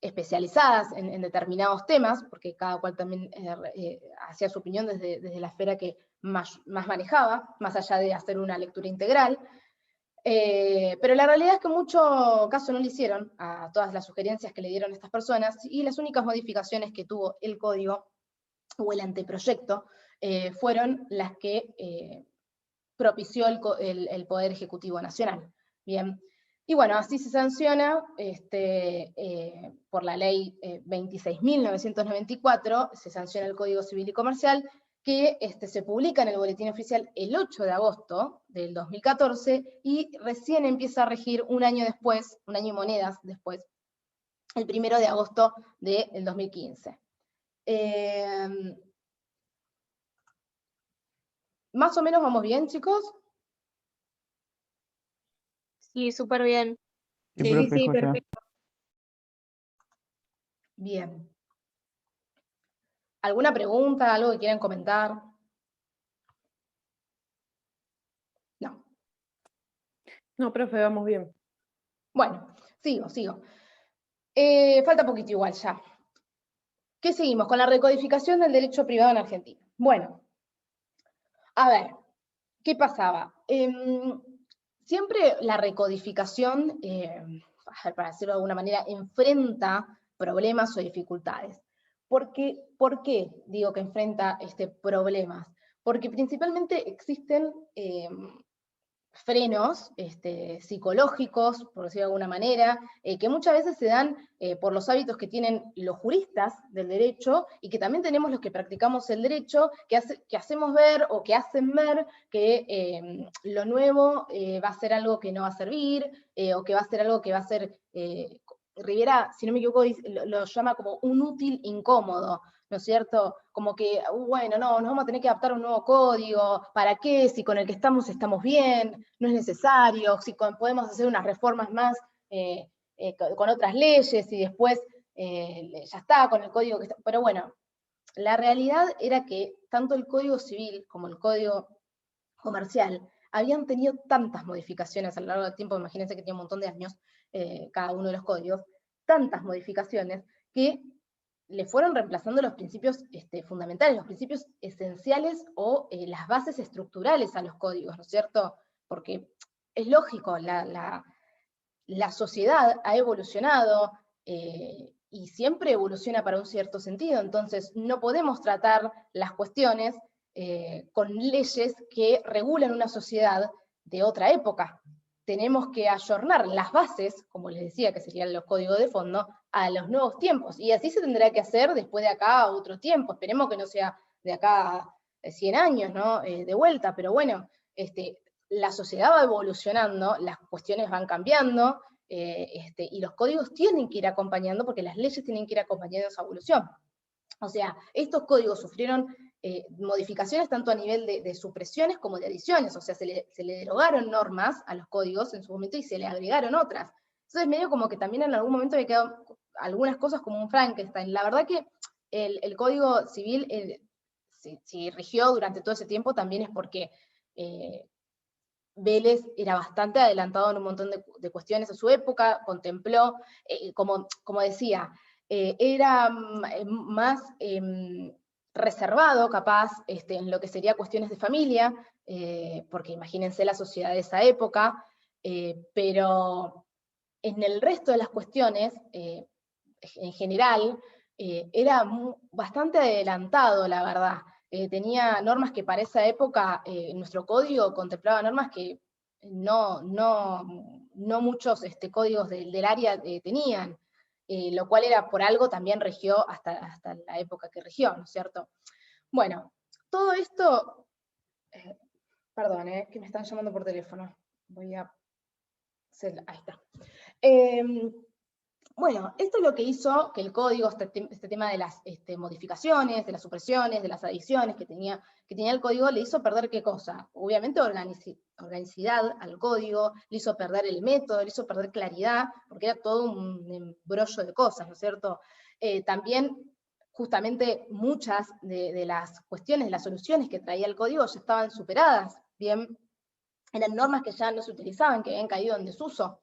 especializadas en determinados temas, porque cada cual también hacía su opinión desde la esfera que más manejaba, más allá de hacer una lectura integral. Pero la realidad es que mucho caso no le hicieron a todas las sugerencias que le dieron estas personas, y las únicas modificaciones que tuvo el código o el anteproyecto fueron las que propició el Poder Ejecutivo Nacional. Bien, y bueno, así se sanciona por la ley 26.994, se sanciona el Código Civil y Comercial, que se publica en el Boletín Oficial el 8 de agosto del 2014, y recién empieza a regir un año después, un año y monedas después, el 1 de agosto del 2015. ¿Más o menos vamos bien, chicos? Sí, súper bien. Sí, Sí, profe, sí, José. perfecto. Bien. ¿Alguna pregunta, algo que quieran comentar? No. No, profe, vamos bien. Bueno, sigo. Falta poquito igual ya. ¿Qué seguimos? Con la recodificación del derecho privado en Argentina. Bueno, a ver, ¿qué pasaba? Siempre la recodificación, para decirlo de alguna manera, enfrenta problemas o dificultades. ¿Por qué digo que enfrenta problemas? Porque principalmente existen frenos psicológicos, por decirlo de alguna manera, que muchas veces se dan por los hábitos que tienen los juristas del derecho, y que también tenemos los que practicamos el derecho, que hacemos ver o que hacen ver que lo nuevo va a ser algo que no va a servir, o que va a ser algo que va a ser, Rivera, si no me equivoco, lo llama como un útil incómodo, ¿no es cierto? Como que, bueno, no, nos vamos a tener que adaptar a un nuevo código, ¿para qué? Si con el que estamos bien, no es necesario, si podemos hacer unas reformas más con otras leyes, y después ya está, con el código que está. Pero bueno, la realidad era que tanto el Código Civil como el Código Comercial habían tenido tantas modificaciones a lo largo del tiempo, imagínense que tiene un montón de años cada uno de los códigos, tantas modificaciones que le fueron reemplazando los principios fundamentales, los principios esenciales o las bases estructurales a los códigos, ¿no es cierto? Porque es lógico, la sociedad ha evolucionado y siempre evoluciona para un cierto sentido, entonces no podemos tratar las cuestiones con leyes que regulan una sociedad de otra época. Tenemos que ayornar las bases, como les decía, que serían los códigos de fondo, a los nuevos tiempos, y así se tendrá que hacer después de acá a otro tiempo. Esperemos que no sea de acá a 100 años, ¿no? De vuelta, pero bueno, la sociedad va evolucionando, las cuestiones van cambiando, y los códigos tienen que ir acompañando, porque las leyes tienen que ir acompañando esa evolución. O sea, estos códigos sufrieron modificaciones tanto a nivel de supresiones como de adiciones, o sea, se le derogaron normas a los códigos en su momento y se le agregaron otras. Entonces medio como que también en algún momento había quedado algunas cosas como un Frankenstein. La verdad que el Código Civil, si rigió durante todo ese tiempo, también es porque Vélez era bastante adelantado en un montón de cuestiones a su época, contempló, como decía, era más reservado, capaz, en lo que sería cuestiones de familia, porque imagínense la sociedad de esa época, pero en el resto de las cuestiones, en general, era bastante adelantado, la verdad. Tenía normas que para esa época, nuestro código contemplaba normas que no muchos códigos del área tenían, lo cual era por algo también rigió hasta la época que rigió, ¿no es cierto? Bueno, todo esto, perdón, que me están llamando por teléfono, voy a hacer, ahí está. Bueno, esto es lo que hizo que el código, este tema de las modificaciones, de las supresiones, de las adiciones que tenía el código, le hizo perder ¿qué cosa? Obviamente organicidad al código, le hizo perder el método, le hizo perder claridad, porque era todo un embrollo de cosas, ¿no es cierto? También, justamente, muchas de las cuestiones, de las soluciones que traía el código ya estaban superadas, bien, eran normas que ya no se utilizaban, que habían caído en desuso.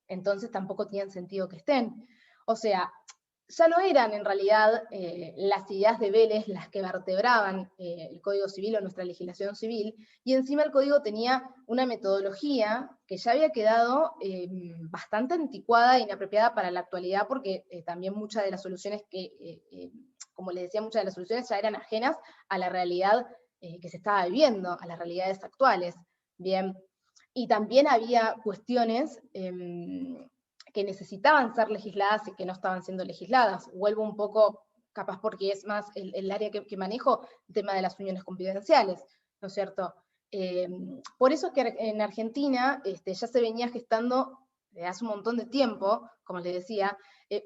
Entonces tampoco tenían sentido que estén. O sea, ya no eran en realidad las ideas de Vélez las que vertebraban el Código Civil o nuestra legislación civil, y encima el Código tenía una metodología que ya había quedado bastante anticuada e inapropiada para la actualidad, porque también muchas de las soluciones como les decía, muchas de las soluciones ya eran ajenas a la realidad que se estaba viviendo, a las realidades actuales. Bien. Y también había cuestiones que necesitaban ser legisladas y que no estaban siendo legisladas. Vuelvo un poco, capaz porque es más el área que manejo, el tema de las uniones confidenciales, ¿no es cierto? Por eso es que en Argentina ya se venía gestando desde hace un montón de tiempo, como les decía,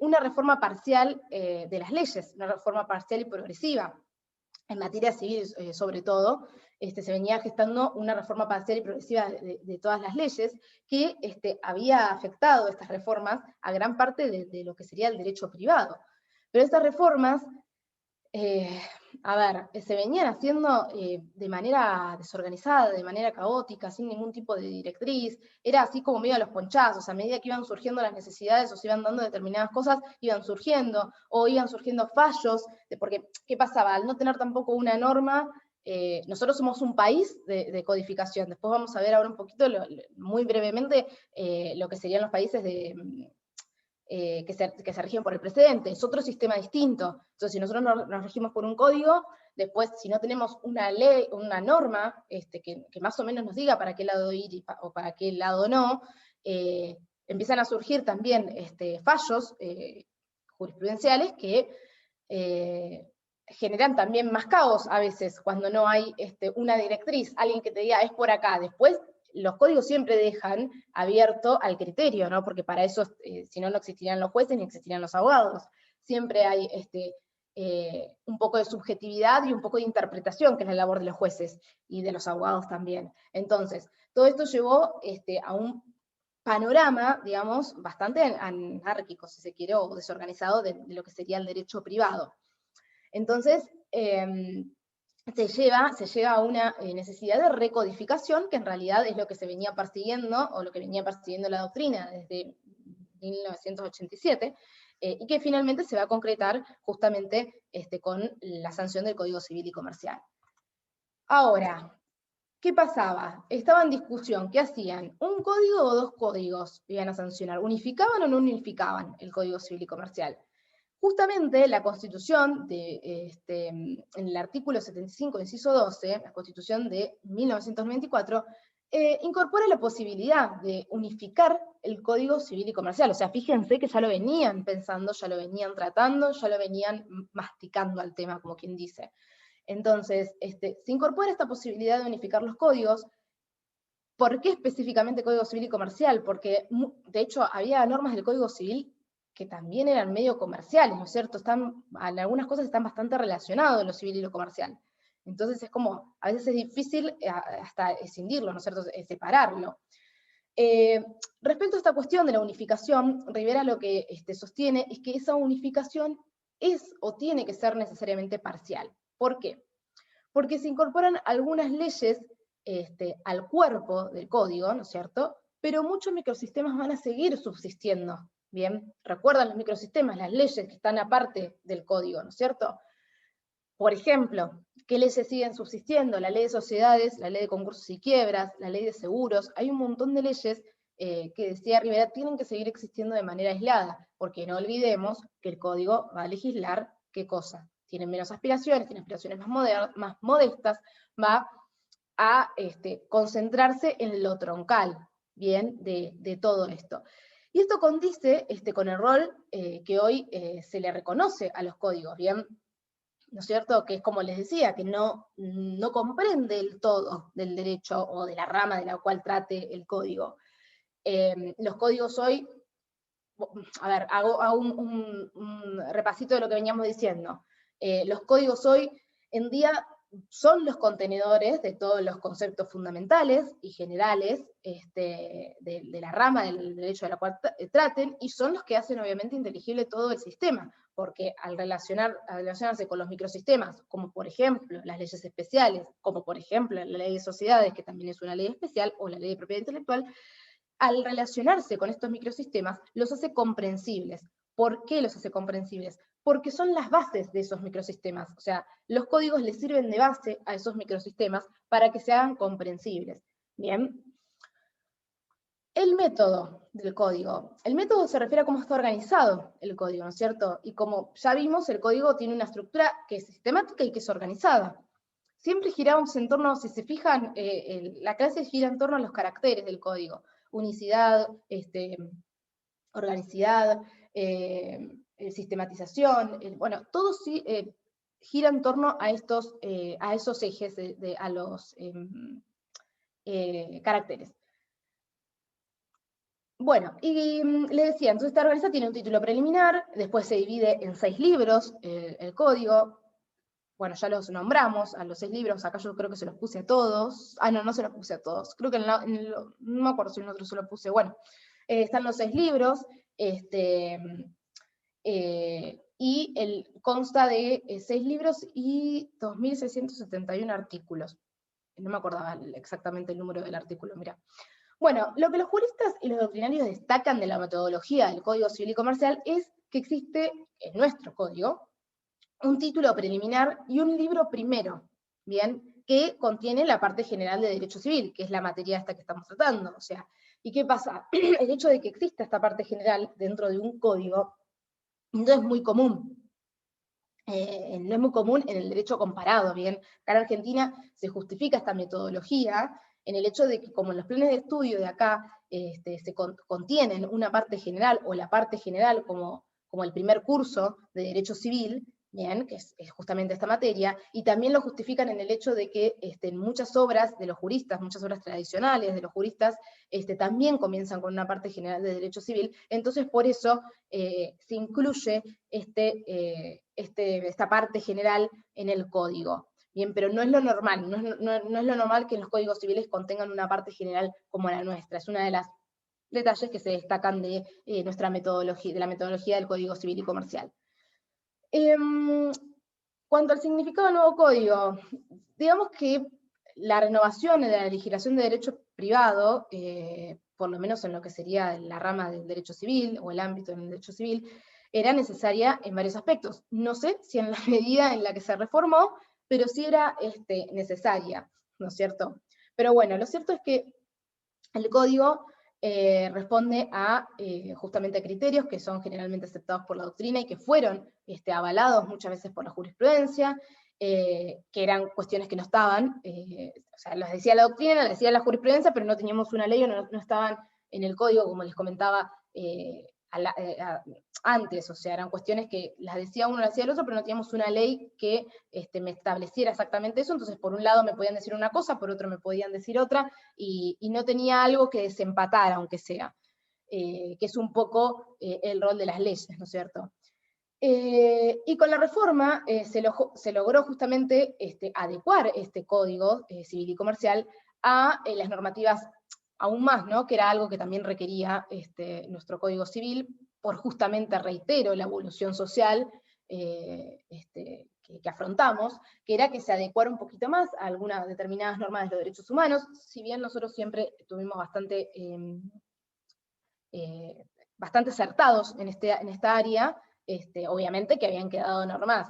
una reforma parcial de las leyes, una reforma parcial y progresiva. En materia civil, sobre todo, se venía gestando una reforma parcial y progresiva de todas las leyes, que había afectado estas reformas a gran parte de lo que sería el derecho privado. Pero estas reformas, se venían haciendo de manera desorganizada, de manera caótica, sin ningún tipo de directriz, era así como medio a los ponchazos, a medida que iban surgiendo las necesidades o se iban dando determinadas cosas, iban surgiendo, o iban surgiendo fallos, porque, ¿qué pasaba? Al no tener tampoco una norma, nosotros somos un país de codificación, después vamos a ver ahora un poquito, muy brevemente, lo que serían los países que se rigen por el precedente, es otro sistema distinto. Entonces, si nosotros nos regimos por un código, después, si no tenemos una ley, una norma que más o menos nos diga para qué lado ir o para qué lado no, empiezan a surgir también fallos jurisprudenciales que generan también más caos a veces, cuando no hay una directriz, alguien que te diga es por acá. Después, los códigos siempre dejan abierto al criterio, ¿no? Porque para eso, si no, no existirían los jueces ni existirían los abogados. Siempre hay un poco de subjetividad y un poco de interpretación, que es la labor de los jueces y de los abogados también. Entonces, todo esto llevó a un panorama, digamos, bastante anárquico, si se quiere, o desorganizado de lo que sería el derecho privado. Entonces, se lleva a una necesidad de recodificación, que en realidad es lo que se venía persiguiendo, o lo que venía persiguiendo la doctrina desde 1987, y que finalmente se va a concretar justamente con la sanción del Código Civil y Comercial. Ahora, ¿qué pasaba? Estaba en discusión, ¿qué hacían? ¿Un código o dos códigos iban a sancionar? ¿Unificaban o no unificaban el Código Civil y Comercial? Justamente la Constitución, en el artículo 75, inciso 12, la Constitución de 1994, incorpora la posibilidad de unificar el Código Civil y Comercial. O sea, fíjense que ya lo venían pensando, ya lo venían tratando, ya lo venían masticando al tema, como quien dice. Entonces, se incorpora esta posibilidad de unificar los códigos. ¿Por qué específicamente Código Civil y Comercial? Porque, de hecho, había normas del Código Civil que también eran medio comerciales, ¿no es cierto? Algunas cosas están bastante relacionadas lo civil y lo comercial. Entonces es como, a veces es difícil hasta escindirlo, ¿no es cierto? Separarlo. Respecto a esta cuestión de la unificación, Rivera lo que sostiene es que esa unificación es o tiene que ser necesariamente parcial. ¿Por qué? Porque se incorporan algunas leyes al cuerpo del código, ¿no es cierto? Pero muchos microsistemas van a seguir subsistiendo. Bien, recuerdan los microsistemas, las leyes que están aparte del código, ¿no es cierto? Por ejemplo, ¿qué leyes siguen subsistiendo? La ley de sociedades, la ley de concursos y quiebras, la ley de seguros. Hay un montón de leyes que, decía Rivera, tienen que seguir existiendo de manera aislada, porque no olvidemos que el código va a legislar ¿qué cosa? Tienen menos aspiraciones, tiene aspiraciones más modestas, va a concentrarse en lo troncal, ¿bien? De todo esto. Y esto condice con el rol que hoy se le reconoce a los códigos, ¿bien? ¿No es cierto? Que es como les decía, que no comprende el todo del derecho o de la rama de la cual trate el código. Los códigos hoy, a ver, hago un repasito de lo que veníamos diciendo. Los códigos hoy en día son los contenedores de todos los conceptos fundamentales y generales de la rama del derecho de la cual traten, y son los que hacen obviamente inteligible todo el sistema, porque al relacionarse con los microsistemas, como por ejemplo las leyes especiales, como por ejemplo la ley de sociedades, que también es una ley especial, o la ley de propiedad intelectual, al relacionarse con estos microsistemas, los hace comprensibles. ¿Por qué los hace comprensibles? Porque son las bases de esos microsistemas. O sea, los códigos les sirven de base a esos microsistemas para que se hagan comprensibles. Bien. El método del código. El método se refiere a cómo está organizado el código, ¿no es cierto? Y como ya vimos, el código tiene una estructura que es sistemática y que es organizada. Siempre giramos en torno, si se fijan, la clase gira en torno a los caracteres del código. Unicidad, organicidad, sistematización, bueno, todo sí gira en torno a esos ejes, a los caracteres. Bueno, y le decía, entonces esta organización tiene un título preliminar, después se divide en 6 libros el código. Bueno, ya los nombramos, a los 6 libros, acá yo creo que se los puse a todos. Ah, no, no se los puse a todos. Creo que no me acuerdo si en otro se los puse. Bueno, están los 6 libros, y consta de 6 libros y 2.671 artículos. No me acordaba exactamente el número del artículo, mira. Bueno, lo que los juristas y los doctrinarios destacan de la metodología del Código Civil y Comercial es que existe en nuestro código un título preliminar y un libro primero, ¿bien? Que contiene la parte general de derecho civil, que es la materia esta que estamos tratando. O sea, ¿y qué pasa? El hecho de que exista esta parte general dentro de un código no es muy común. No es muy común en el derecho comparado, ¿bien? Acá en Argentina se justifica esta metodología en el hecho de que como en los planes de estudio de acá se contienen una parte general, o la parte general como el primer curso de derecho civil, bien, que es justamente esta materia, y también lo justifican en el hecho de que en muchas obras de los juristas, muchas obras tradicionales de los juristas, también comienzan con una parte general de derecho civil, entonces por eso se incluye esta parte general en el código. Bien, pero no es lo normal, no es lo normal que los códigos civiles contengan una parte general como la nuestra, es una de las detalles que se destacan de nuestra metodología, de la metodología del Código Civil y Comercial. Cuanto al significado del nuevo código, digamos que la renovación de la legislación de derecho privado, por lo menos en lo que sería la rama del derecho civil, o el ámbito del derecho civil, era necesaria en varios aspectos. No sé si en la medida en la que se reformó, pero sí era necesaria, ¿no es cierto? Pero bueno, lo cierto es que el código responde a justamente criterios que son generalmente aceptados por la doctrina y que fueron avalados muchas veces por la jurisprudencia, que eran cuestiones que no estaban, o sea, las decía la doctrina, las decía la jurisprudencia, pero no teníamos una ley o no estaban en el código, como les comentaba antes, o sea, eran cuestiones que las decía uno, las decía el otro, pero no teníamos una ley que me estableciera exactamente eso, entonces por un lado me podían decir una cosa, por otro me podían decir otra, y no tenía algo que desempatara, aunque sea, que es un poco el rol de las leyes, ¿no es cierto? Y con la reforma se logró justamente adecuar este código civil y comercial a las normativas aún más, ¿no? Que era algo que también requería nuestro Código Civil, por justamente, reitero, la evolución social que afrontamos, que era que se adecuara un poquito más a algunas determinadas normas de los derechos humanos, si bien nosotros siempre estuvimos bastante acertados en esta área, obviamente que habían quedado normas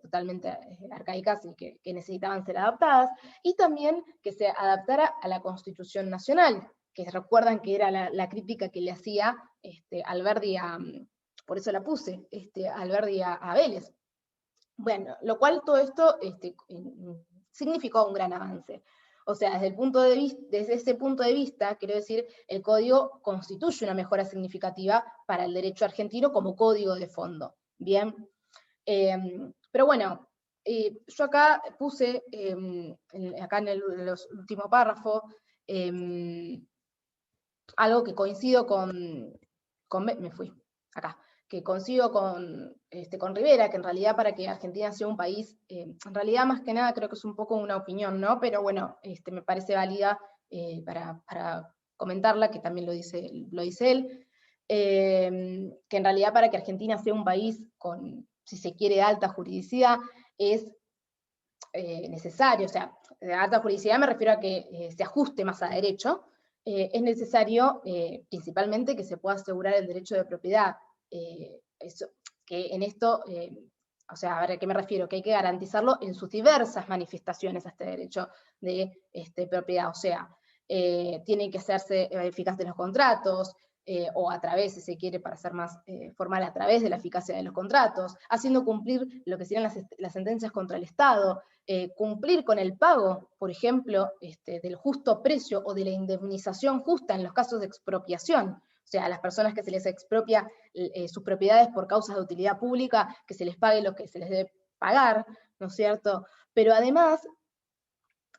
totalmente arcaicas y que necesitaban ser adaptadas, y también que se adaptara a la Constitución Nacional, que recuerdan que era la crítica que le hacía Alberdi por eso la puse, Alberdi a Vélez. Bueno, lo cual todo esto significó un gran avance. O sea, desde ese punto de vista, quiero decir, el código constituye una mejora significativa para el derecho argentino como código de fondo. Bien, pero bueno, yo acá puse, acá en el último párrafo, algo que coincido me fui, acá, que coincido con Rivera, que en realidad para que Argentina sea un país, en realidad más que nada creo que es un poco una opinión, ¿no? Pero bueno, me parece válida para comentarla, que también lo dice él, que en realidad para que Argentina sea un país con, si se quiere, alta juridicidad, es necesario, o sea, de alta juridicidad me refiero a que se ajuste más a derecho, es necesario principalmente que se pueda asegurar el derecho de propiedad. Que en esto, o sea, a ver a qué me refiero, que hay que garantizarlo en sus diversas manifestaciones a este derecho de propiedad, o sea, tienen que hacerse eficaces los contratos, o a través, si se quiere, para ser más formal, a través de la eficacia de los contratos, haciendo cumplir lo que serían las sentencias contra el Estado, cumplir con el pago, por ejemplo, del justo precio o de la indemnización justa en los casos de expropiación, o sea, a las personas que se les expropia sus propiedades por causas de utilidad pública, que se les pague lo que se les debe pagar, ¿no es cierto? Pero además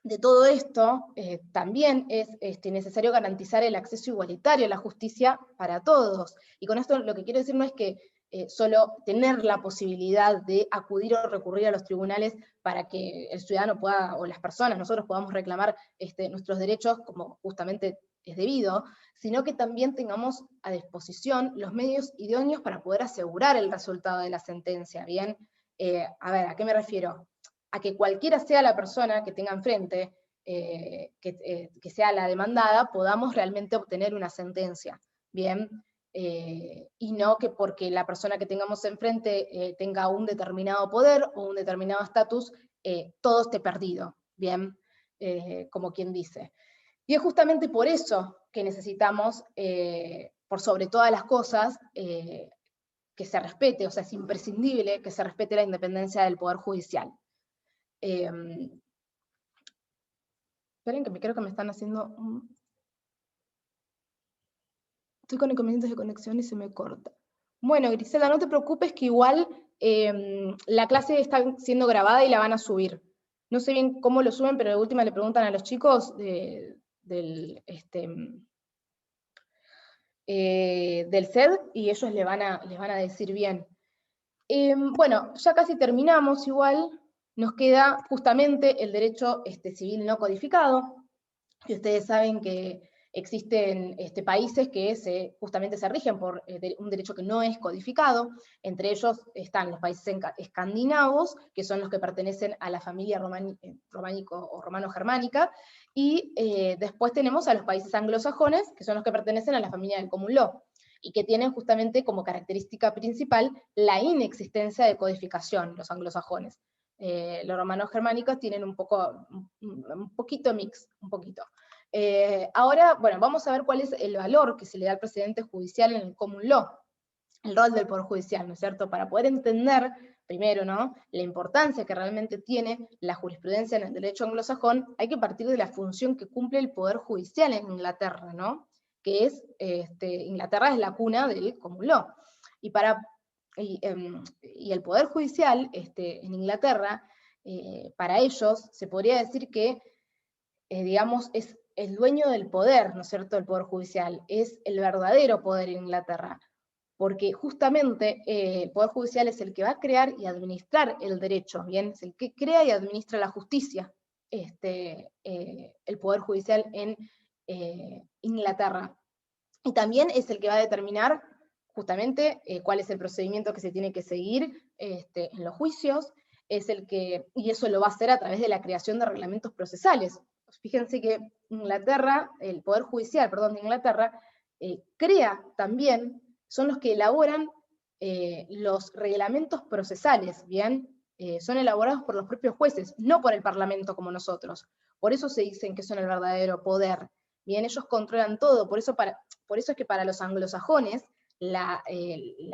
de todo esto, también es necesario garantizar el acceso igualitario a la justicia para todos. Y con esto lo que quiero decir no es que solo tener la posibilidad de acudir o recurrir a los tribunales para que el ciudadano pueda, o las personas, nosotros podamos reclamar nuestros derechos como justamente es debido, sino que también tengamos a disposición los medios idóneos para poder asegurar el resultado de la sentencia, ¿bien? A ver, ¿a qué me refiero? A que cualquiera sea la persona que tenga enfrente, que sea la demandada, podamos realmente obtener una sentencia, ¿bien? Y no que porque la persona que tengamos enfrente tenga un determinado poder o un determinado estatus, todo esté perdido, ¿bien? Como quien dice. Y es justamente por eso que necesitamos, por sobre todas las cosas, que se respete, o sea, es imprescindible que se respete la independencia del Poder Judicial. Esperen que creo que me están haciendo Estoy con inconvenientes de conexión y se me corta. Bueno, Griselda, no te preocupes que igual la clase está siendo grabada y la van a subir. No sé bien cómo lo suben, pero de última le preguntan a los chicos del CED y ellos les van a decir bien. Bueno, ya casi terminamos igual. Nos queda justamente el derecho civil no codificado, y ustedes saben que Existen países que justamente se rigen por un derecho que no es codificado. Entre ellos están los países escandinavos, que son los que pertenecen a la familia románico o romano-germánica, y después tenemos a los países anglosajones, que son los que pertenecen a la familia del common law, y que tienen justamente como característica principal la inexistencia de codificación, los anglosajones. Los romanos germánicos tienen un poquito mix, un poquito. Ahora, bueno, vamos a ver cuál es el valor que se le da al precedente judicial en el common law, el rol del Poder Judicial, ¿no es cierto? Para poder entender, primero, ¿no?, la importancia que realmente tiene la jurisprudencia en el derecho anglosajón, hay que partir de la función que cumple el Poder Judicial en Inglaterra, ¿no? Que es, Inglaterra es la cuna del common law. Y el Poder Judicial en Inglaterra, para ellos, se podría decir que, digamos, es el dueño del poder, ¿no es cierto?, el Poder Judicial, es el verdadero poder en Inglaterra, porque justamente el Poder Judicial es el que va a crear y administrar el derecho, ¿bien? Es el que crea y administra la justicia, el Poder Judicial en Inglaterra. Y también es el que va a determinar justamente cuál es el procedimiento que se tiene que seguir en los juicios, y eso lo va a hacer a través de la creación de reglamentos procesales. Fíjense que Inglaterra, el Poder Judicial, perdón, de Inglaterra, crea también, son los que elaboran los reglamentos procesales, ¿bien? Son elaborados por los propios jueces, no por el Parlamento como nosotros. Por eso se dicen que son el verdadero poder. Bien, ellos controlan todo, por eso es que para los anglosajones la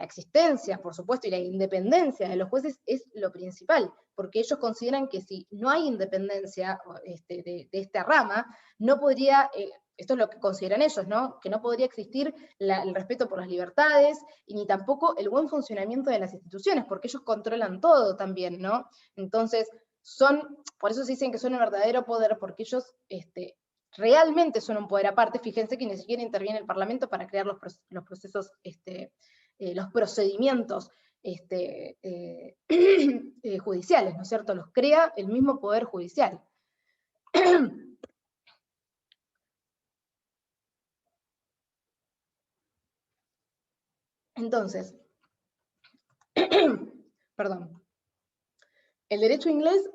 existencia, por supuesto, y la independencia de los jueces es lo principal, porque ellos consideran que si no hay independencia de esta rama, no podría, esto es lo que consideran ellos, ¿no?, que no podría existir el respeto por las libertades, y ni tampoco el buen funcionamiento de las instituciones, porque ellos controlan todo también, ¿no? Entonces, por eso se dicen que son el verdadero poder, porque ellos realmente son un poder aparte. Fíjense que ni siquiera interviene el Parlamento para crear los procesos, los procedimientos judiciales, ¿no es cierto? Los crea el mismo Poder Judicial. Entonces, perdón, el derecho inglés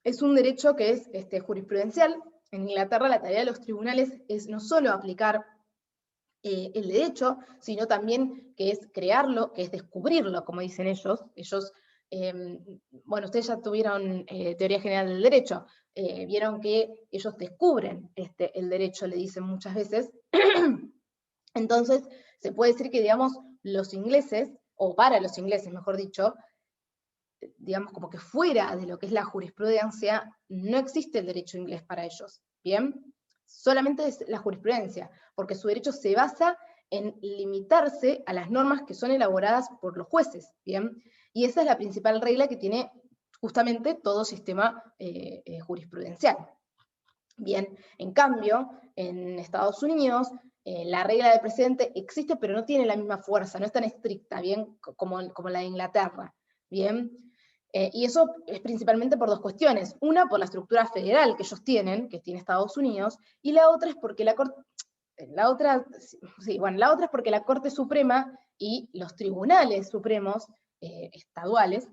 es un derecho que es jurisprudencial. En Inglaterra la tarea de los tribunales es no solo aplicar el derecho, sino también que es crearlo, que es descubrirlo, como dicen ellos. Bueno, ustedes ya tuvieron teoría general del derecho, vieron que ellos descubren el derecho, le dicen muchas veces. Entonces, se puede decir que, digamos, los ingleses, o para los ingleses, mejor dicho, digamos, como que fuera de lo que es la jurisprudencia, no existe el derecho inglés para ellos, ¿bien? Solamente es la jurisprudencia, porque su derecho se basa en limitarse a las normas que son elaboradas por los jueces, ¿bien? Y esa es la principal regla que tiene justamente todo sistema jurisprudencial. Bien, en cambio, en Estados Unidos, la regla del precedente existe, pero no tiene la misma fuerza, no es tan estricta, ¿bien? Como la de Inglaterra, ¿bien? Y eso es principalmente por dos cuestiones. Una, por la estructura federal que ellos tienen, que tiene Estados Unidos, y la otra es porque la otra es porque la Corte Suprema y los tribunales supremos estaduales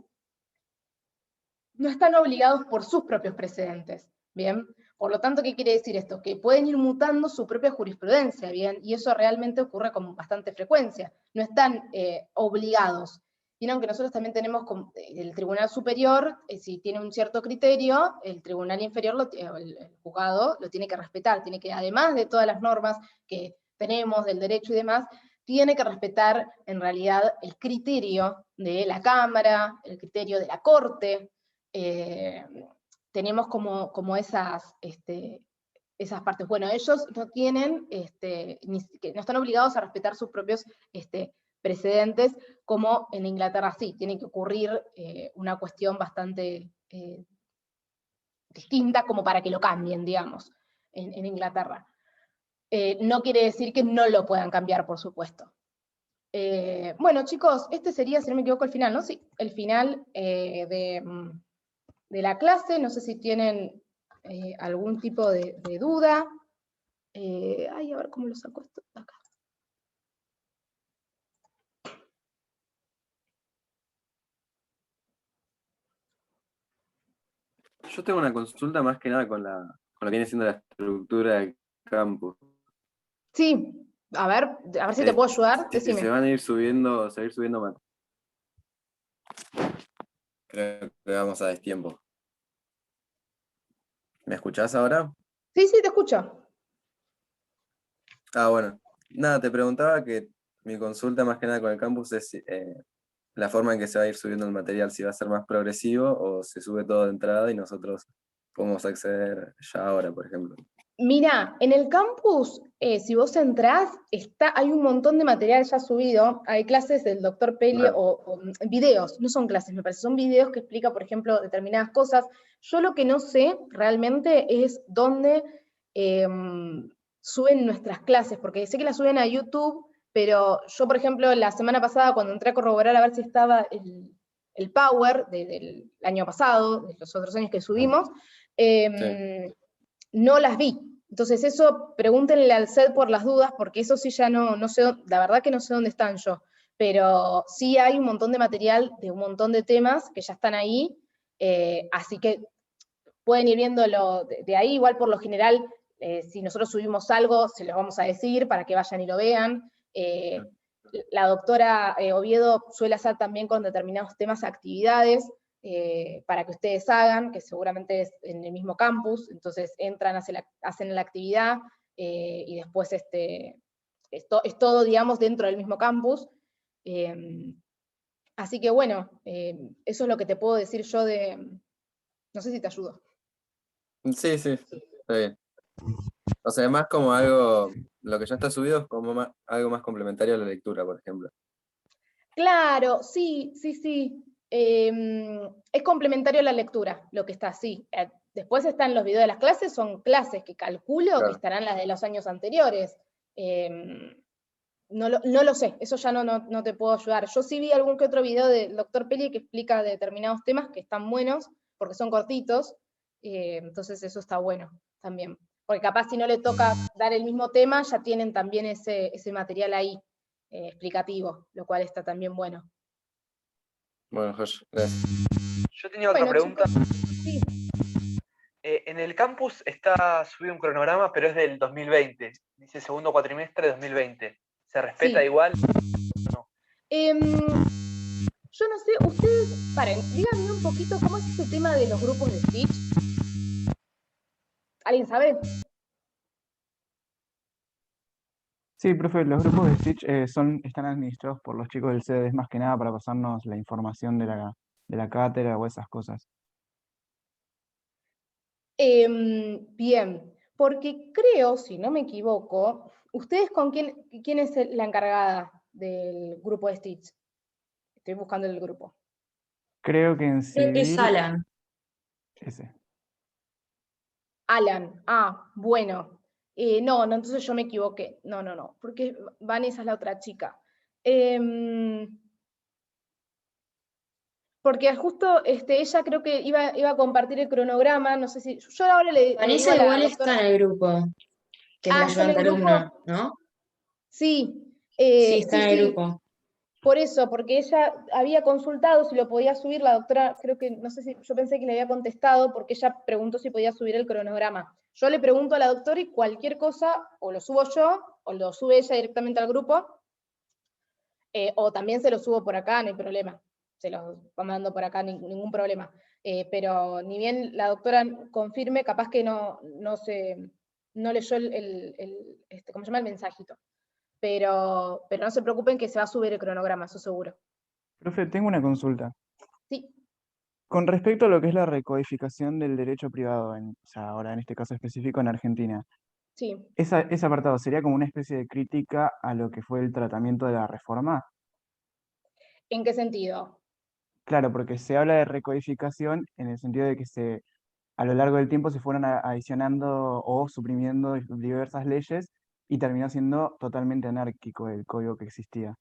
no están obligados por sus propios precedentes, ¿bien? Por lo tanto, ¿qué quiere decir esto? Que pueden ir mutando su propia jurisprudencia, ¿bien? Y eso realmente ocurre con bastante frecuencia. No están obligados. Vieron que nosotros también tenemos el Tribunal Superior, si tiene un cierto criterio, el Tribunal Inferior, el juzgado, lo tiene que respetar, tiene que, además de todas las normas que tenemos del derecho y demás, tiene que respetar en realidad el criterio de la Cámara, el criterio de la Corte. Tenemos como esas partes. Bueno, ellos no tienen, no están obligados a respetar sus propios precedentes, como en Inglaterra sí, tiene que ocurrir una cuestión bastante distinta como para que lo cambien, digamos, en Inglaterra. No quiere decir que no lo puedan cambiar, por supuesto. Bueno, chicos, este sería, si no me equivoco, el final, ¿no? Sí, el final de la clase. No sé si tienen algún tipo de duda. Ay, a ver cómo lo saco esto de acá. Yo tengo una consulta más que nada con lo que viene siendo la estructura del campus. Sí, a ver si te puedo ayudar, Si decime. se van a ir subiendo, seguir subiendo más. Creo que vamos a destiempo. ¿Me escuchás ahora? Sí, te escucho. Ah, bueno. Nada, te preguntaba que mi consulta más que nada con el campus es la forma en que se va a ir subiendo el material, si va a ser más progresivo o se sube todo de entrada y nosotros podemos acceder ya ahora, por ejemplo. Mira, en el campus, si vos entrás, hay un montón de material ya subido. Hay clases del doctor Peli Claro. o videos, no son clases, me parece, son videos que explica, por ejemplo, determinadas cosas. Yo lo que no sé realmente es dónde suben nuestras clases, porque sé que las suben a YouTube, pero yo, por ejemplo, la semana pasada, cuando entré a corroborar a ver si estaba el Power del año pasado, de los otros años que subimos, no las vi. Entonces eso, pregúntenle al SED por las dudas, porque eso sí ya no sé, la verdad que no sé dónde están yo, pero sí hay un montón de material de un montón de temas que ya están ahí, así que pueden ir viéndolo de ahí, igual por lo general, si nosotros subimos algo, se los vamos a decir para que vayan y lo vean. La doctora Oviedo suele hacer también con determinados temas actividades, para que ustedes hagan, que seguramente es en el mismo campus, entonces entran, hacen la actividad, y después es todo, digamos, dentro del mismo campus. Así que bueno, eso es lo que te puedo decir yo no sé si te ayudo. Sí, está bien. O sea, es más como algo, lo que ya está subido es como algo más complementario a la lectura, por ejemplo. Claro, sí. Es complementario a la lectura, lo que está así. Después están los videos de las clases, son clases que calculo que Claro. estarán las de los años anteriores. No lo sé, eso ya no te puedo ayudar. Yo sí vi algún que otro video del doctor Peli que explica determinados temas que están buenos, porque son cortitos, entonces eso está bueno también. Porque capaz si no le toca dar el mismo tema, ya tienen también ese material ahí, explicativo, lo cual está también bueno. Bueno, Josh, gracias. Yo tenía otra Bueno, pregunta. chicos, sí. En el campus está subido un cronograma, pero es del 2020. Dice segundo cuatrimestre de 2020. ¿Se respeta Sí. igual? No. Yo no sé, ustedes, paren, díganme un poquito cómo es ese tema de los grupos de Stitch. ¿Alguien sabe? Sí, profe, los grupos de Stitch están administrados por los chicos del CEDES más que nada para pasarnos la información de la cátedra o esas cosas. Bien, porque creo, si no me equivoco, ¿ustedes con quién es la encargada del grupo de Stitch? Estoy buscando el grupo. Creo que en Es civil, Alan. ese. Alan, bueno. No, entonces yo me equivoqué. No, porque Vanessa es la otra chica. Porque justo ella creo que iba a compartir el cronograma, no sé si. Yo ahora le digo Vanessa a la igual doctora. está en el grupo, que es la ¿Está en el ayudante grupo? alumna, ¿no? Sí. Sí, está en el Sí. grupo. Por eso, porque ella había consultado si lo podía subir, la doctora, creo que, no sé si, yo pensé que le había contestado porque ella preguntó si podía subir el cronograma. Yo le pregunto a la doctora y cualquier cosa, o lo subo yo, o lo sube ella directamente al grupo, o también se lo subo por acá, no hay problema. Se los va mandando por acá, ningún problema. Pero ni bien la doctora confirme, capaz que no leyó ¿cómo se llama? El mensajito. Pero no se preocupen que se va a subir el cronograma, eso seguro. Profe, tengo una consulta. Sí, Con respecto a lo que es la recodificación del derecho privado, o sea, ahora en este caso específico en Argentina, sí. ese apartado sería como una especie de crítica a lo que fue el tratamiento de la reforma. ¿En qué sentido? Claro, porque se habla de recodificación en el sentido de que a lo largo del tiempo se fueron adicionando o suprimiendo diversas leyes y terminó siendo totalmente anárquico el código que existía.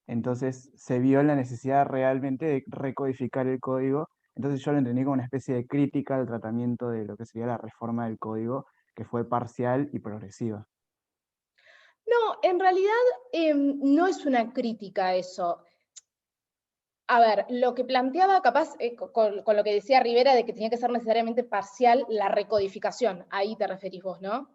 Entonces se vio la necesidad realmente de recodificar el código. Entonces yo lo entendí como una especie de crítica al tratamiento de lo que sería la reforma del código, que fue parcial y progresiva. No, en realidad no es una crítica a eso. A ver, lo que planteaba capaz, con lo que decía Rivera, de que tenía que ser necesariamente parcial la recodificación, ahí te referís vos, ¿no?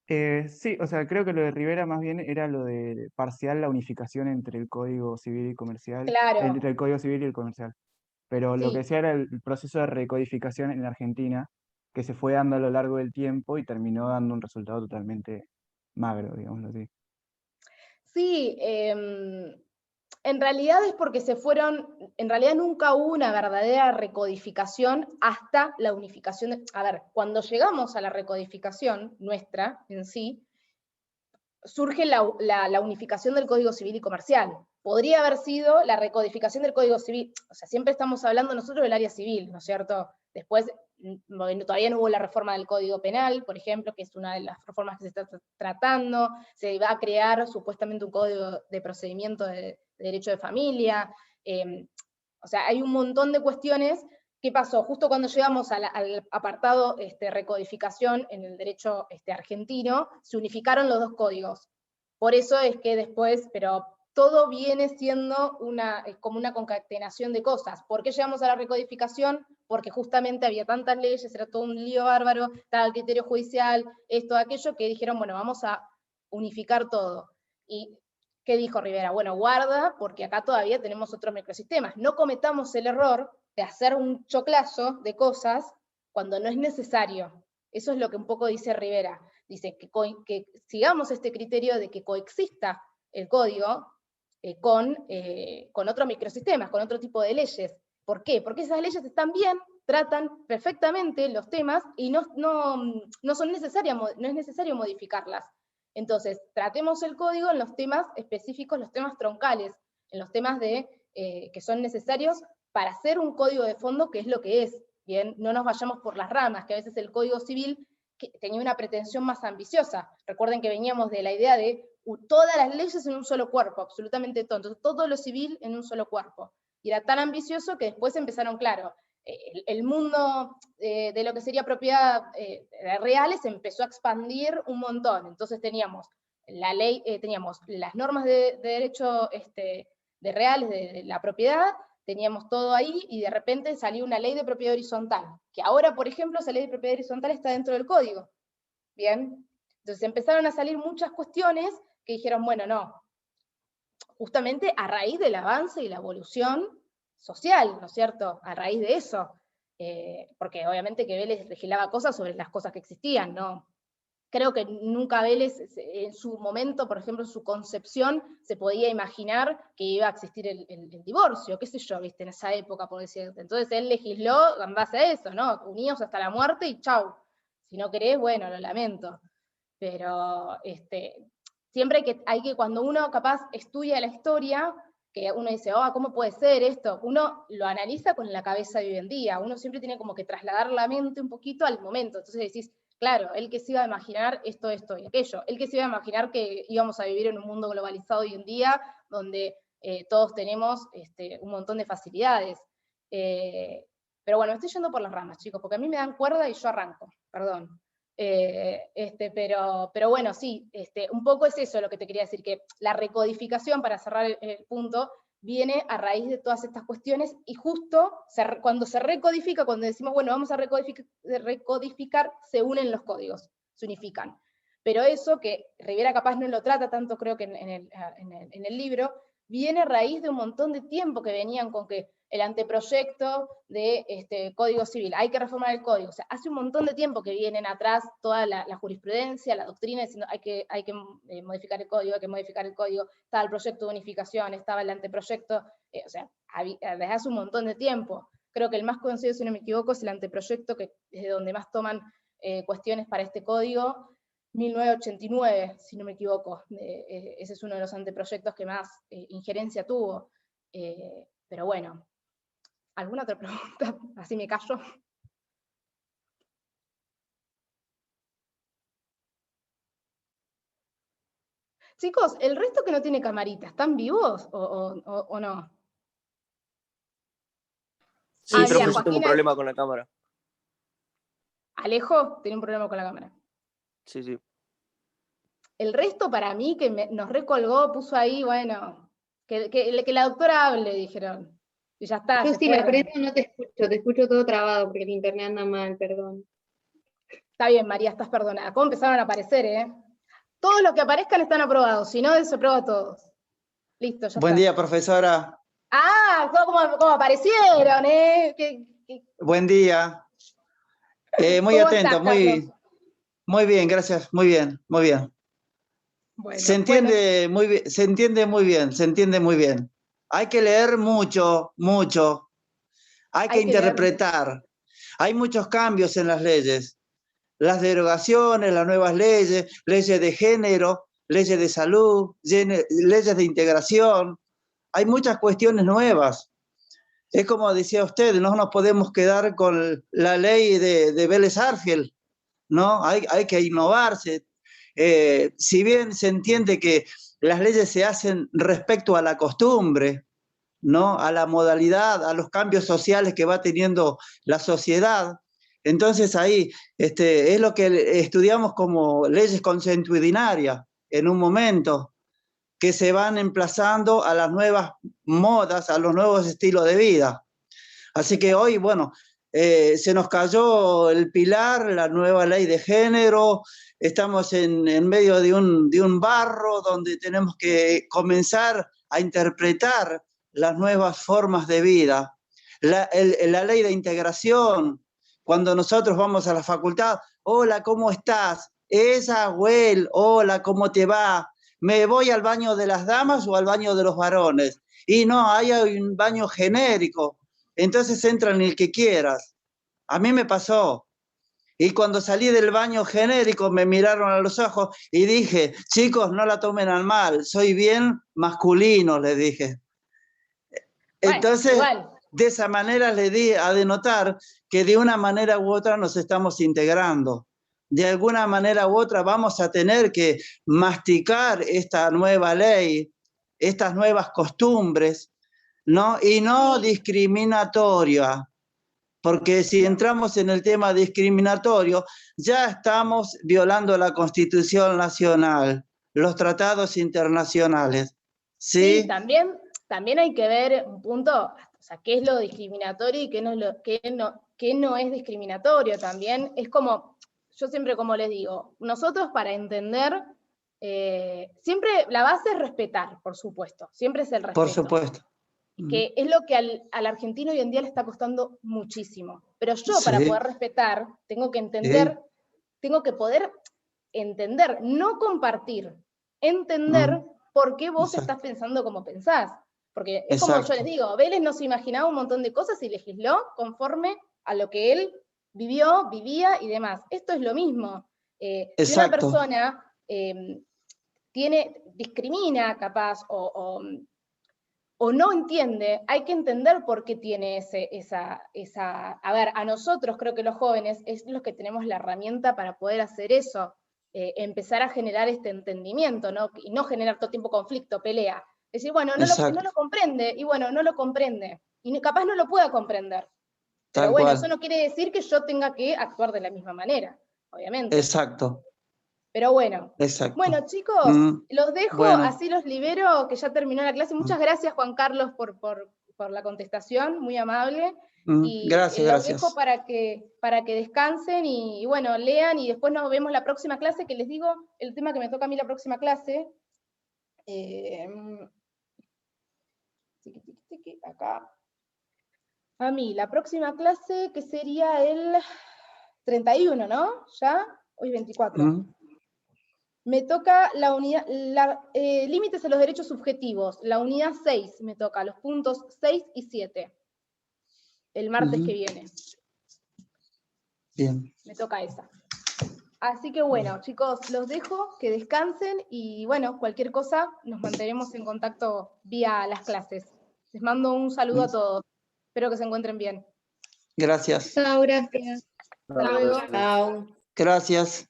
Sí, o sea, creo que lo de Rivera más bien era lo de parcial la unificación entre el Código Civil y Comercial, Claro, entre el Código Civil y el Comercial. Pero lo que sí. decía era el proceso de recodificación en Argentina, que se fue dando a lo largo del tiempo y terminó dando un resultado totalmente magro, digámoslo así. Sí, en realidad es porque en realidad nunca hubo una verdadera recodificación hasta la unificación. A ver, cuando llegamos a la recodificación nuestra en sí, surge la unificación del Código Civil y Comercial. Podría haber sido la recodificación del Código Civil, o sea, siempre estamos hablando nosotros del área civil, ¿no es cierto? Después, todavía no hubo la reforma del Código Penal, por ejemplo, que es una de las reformas que se está tratando, se va a crear supuestamente un Código de Procedimiento de Derecho de Familia, o sea, hay un montón de cuestiones. ¿Qué pasó? Justo cuando llegamos al apartado recodificación en el derecho argentino, se unificaron los dos códigos. Por eso es que después, pero todo viene siendo como una concatenación de cosas. ¿Por qué llegamos a la recodificación? Porque justamente había tantas leyes, era todo un lío bárbaro, estaba el criterio judicial, esto, aquello, que dijeron, bueno, vamos a unificar todo. ¿Y qué dijo Rivera? Bueno, guarda, porque acá todavía tenemos otros microsistemas. No cometamos el error de hacer un choclazo de cosas cuando no es necesario. Eso es lo que un poco dice Rivera. Dice que sigamos este criterio de que coexista el código con otros microsistemas, con otro tipo de leyes. ¿Por qué? Porque esas leyes están bien, tratan perfectamente los temas y no es necesario modificarlas. Entonces, tratemos el código en los temas específicos, los temas troncales, en los temas que son necesarios para hacer un código de fondo que es lo que es. Bien, no nos vayamos por las ramas, que a veces el Código Civil tenía una pretensión más ambiciosa. Recuerden que veníamos de la idea de todas las leyes en un solo cuerpo, absolutamente todo. Entonces, todo lo civil en un solo cuerpo. Y era tan ambicioso que después empezaron, claro, el mundo de lo que sería propiedad reales empezó a expandir un montón. Entonces teníamos la ley, teníamos las normas de derecho de reales de la propiedad, teníamos todo ahí, y de repente salió una ley de propiedad horizontal, que ahora, por ejemplo, esa ley de propiedad horizontal está dentro del código. Bien, entonces empezaron a salir muchas cuestiones que dijeron, bueno, no, justamente a raíz del avance y la evolución social, ¿no es cierto? A raíz de eso, porque obviamente que Vélez legislaba cosas sobre las cosas que existían, ¿no? Creo que nunca Vélez, en su momento, por ejemplo, en su concepción, se podía imaginar que iba a existir el divorcio, qué sé yo, viste, en esa época, por decirte. Entonces él legisló en base a eso, ¿no? Unidos hasta la muerte y chau. Si no querés, bueno, lo lamento. Pero siempre hay que, cuando uno capaz estudia la historia, que uno dice, oh, ¿cómo puede ser esto? Uno lo analiza con la cabeza de hoy en día, uno siempre tiene como que trasladar la mente un poquito al momento. Entonces decís, claro, él que se iba a imaginar esto y aquello, él que se iba a imaginar que íbamos a vivir en un mundo globalizado hoy en día, donde todos tenemos un montón de facilidades. Pero bueno, me estoy yendo por las ramas, chicos, porque a mí me dan cuerda y yo arranco, perdón. Pero bueno, sí, un poco es eso lo que te quería decir, que la recodificación, para cerrar el punto, viene a raíz de todas estas cuestiones, y justo cuando se recodifica, cuando decimos, bueno, vamos a recodificar, se unen los códigos, se unifican. Pero eso, que Rivera capaz no lo trata tanto, creo que en el libro, viene a raíz de un montón de tiempo que venían con que el anteproyecto de Código Civil, hay que reformar el código. O sea, hace un montón de tiempo que vienen atrás toda la jurisprudencia, la doctrina, diciendo hay que modificar el código, hay que modificar el código. Estaba el proyecto de unificación, estaba el anteproyecto, o sea, desde hace un montón de tiempo. Creo que el más conocido, si no me equivoco, es el anteproyecto, que es de donde más toman cuestiones para este código, 1989, si no me equivoco. Ese es uno de los anteproyectos que más injerencia tuvo. Pero bueno, ¿alguna otra pregunta? Así me callo. Chicos, ¿el resto que no tiene camarita, están vivos o no? Sí, Mira, profe, yo tengo un Joaquín, problema con la cámara. Alejo tiene un problema con la cámara. Sí, sí. El resto para mí, que nos recolgó, puso ahí, bueno, que la doctora hable, dijeron. Y ya está, Yo se si la fueron. prendo no te escucho todo trabado porque el internet anda mal, perdón. Está bien, María, estás perdonada. ¿Cómo empezaron a aparecer, Todos los que aparezcan están aprobados, si no, desaprueba a todos. Listo, ya Buen está. día, profesora. Ah, ¿cómo aparecieron, Buen día. Muy ¿Cómo atento, estás, Carlos? muy bien, gracias. Muy bien, muy bien. Bueno, Se entiende muy bien, se entiende muy bien, se entiende muy bien. Hay que leer mucho, mucho. Hay que Hay que leer. interpretar. Hay muchos cambios en las leyes. Las derogaciones, las nuevas leyes, leyes de género, leyes de salud, leyes de integración. Hay muchas cuestiones nuevas. Es como decía usted, no nos podemos quedar con la ley de Vélez Arfield, ¿no? Hay que innovarse. Si bien se entiende que las leyes se hacen respecto a la costumbre, ¿no? A la modalidad, a los cambios sociales que va teniendo la sociedad, entonces ahí es lo que estudiamos como leyes consuetudinarias en un momento, que se van emplazando a las nuevas modas, a los nuevos estilos de vida. Así que hoy, bueno, se nos cayó el pilar, la nueva ley de género, estamos en medio de un barro donde tenemos que comenzar a interpretar las nuevas formas de vida. La ley de integración, cuando nosotros vamos a la facultad, hola, ¿cómo estás? Esa, Well, hola, ¿cómo te va? ¿Me voy al baño de las damas o al baño de los varones? Y no, hay un baño genérico, entonces entra en el que quieras. A mí me pasó. Y cuando salí del baño genérico me miraron a los ojos y dije, chicos, no la tomen al mal, soy bien masculino, les dije. Entonces, igual. de esa manera le di a denotar que de una manera u otra nos estamos integrando. De alguna manera u otra vamos a tener que masticar esta nueva ley, estas nuevas costumbres, ¿no? Y no discriminatoria, porque si entramos en el tema discriminatorio, ya estamos violando la Constitución Nacional, los tratados internacionales. Sí, Sí, también hay que ver un punto, o sea, qué es lo discriminatorio y qué no es discriminatorio también. Es como, yo siempre como les digo, nosotros para entender, siempre la base es respetar, por supuesto, siempre es el respeto. por supuesto. Que es lo que al argentino hoy en día le está costando muchísimo. Pero yo, para Sí. poder respetar, tengo que entender, tengo que poder entender, no compartir, entender por qué vos estás pensando como pensás. Porque es como yo les digo, Vélez no se imaginaba un montón de cosas y legisló conforme a lo que él vivió, vivía y demás. Esto es lo mismo. Si una persona discrimina capaz o no entiende, hay que entender por qué tiene a ver, a nosotros creo que los jóvenes es los que tenemos la herramienta para poder hacer eso, empezar a generar este entendimiento, ¿no? Y no generar todo el tiempo conflicto, pelea. Decir, bueno, no lo comprende, y bueno, no lo comprende, y capaz no lo pueda comprender. Pero bueno, eso no quiere decir que yo tenga que actuar de la misma manera, obviamente. Exacto. Pero bueno. Exacto. Bueno, chicos, los dejo, así los libero, que ya terminó la clase. Muchas gracias, Juan Carlos, por la contestación, muy amable. Y gracias, los dejo para que descansen y bueno, lean, y después nos vemos la próxima clase, que les digo el tema que me toca a mí la próxima clase. Acá. A mí, la próxima clase, que sería el 31, ¿no? ¿Ya? Hoy 24. Me toca la unidad, límites a los derechos subjetivos, la unidad 6 me toca, los puntos 6 y 7, el martes que viene. Bien. Me toca esa. Así que bueno, chicos, los dejo, que descansen, y bueno, cualquier cosa, nos mantenemos en contacto vía las clases. Les mando un saludo a todos, espero que se encuentren bien. Gracias. Chao, gracias. Hasta luego. Chao. Gracias.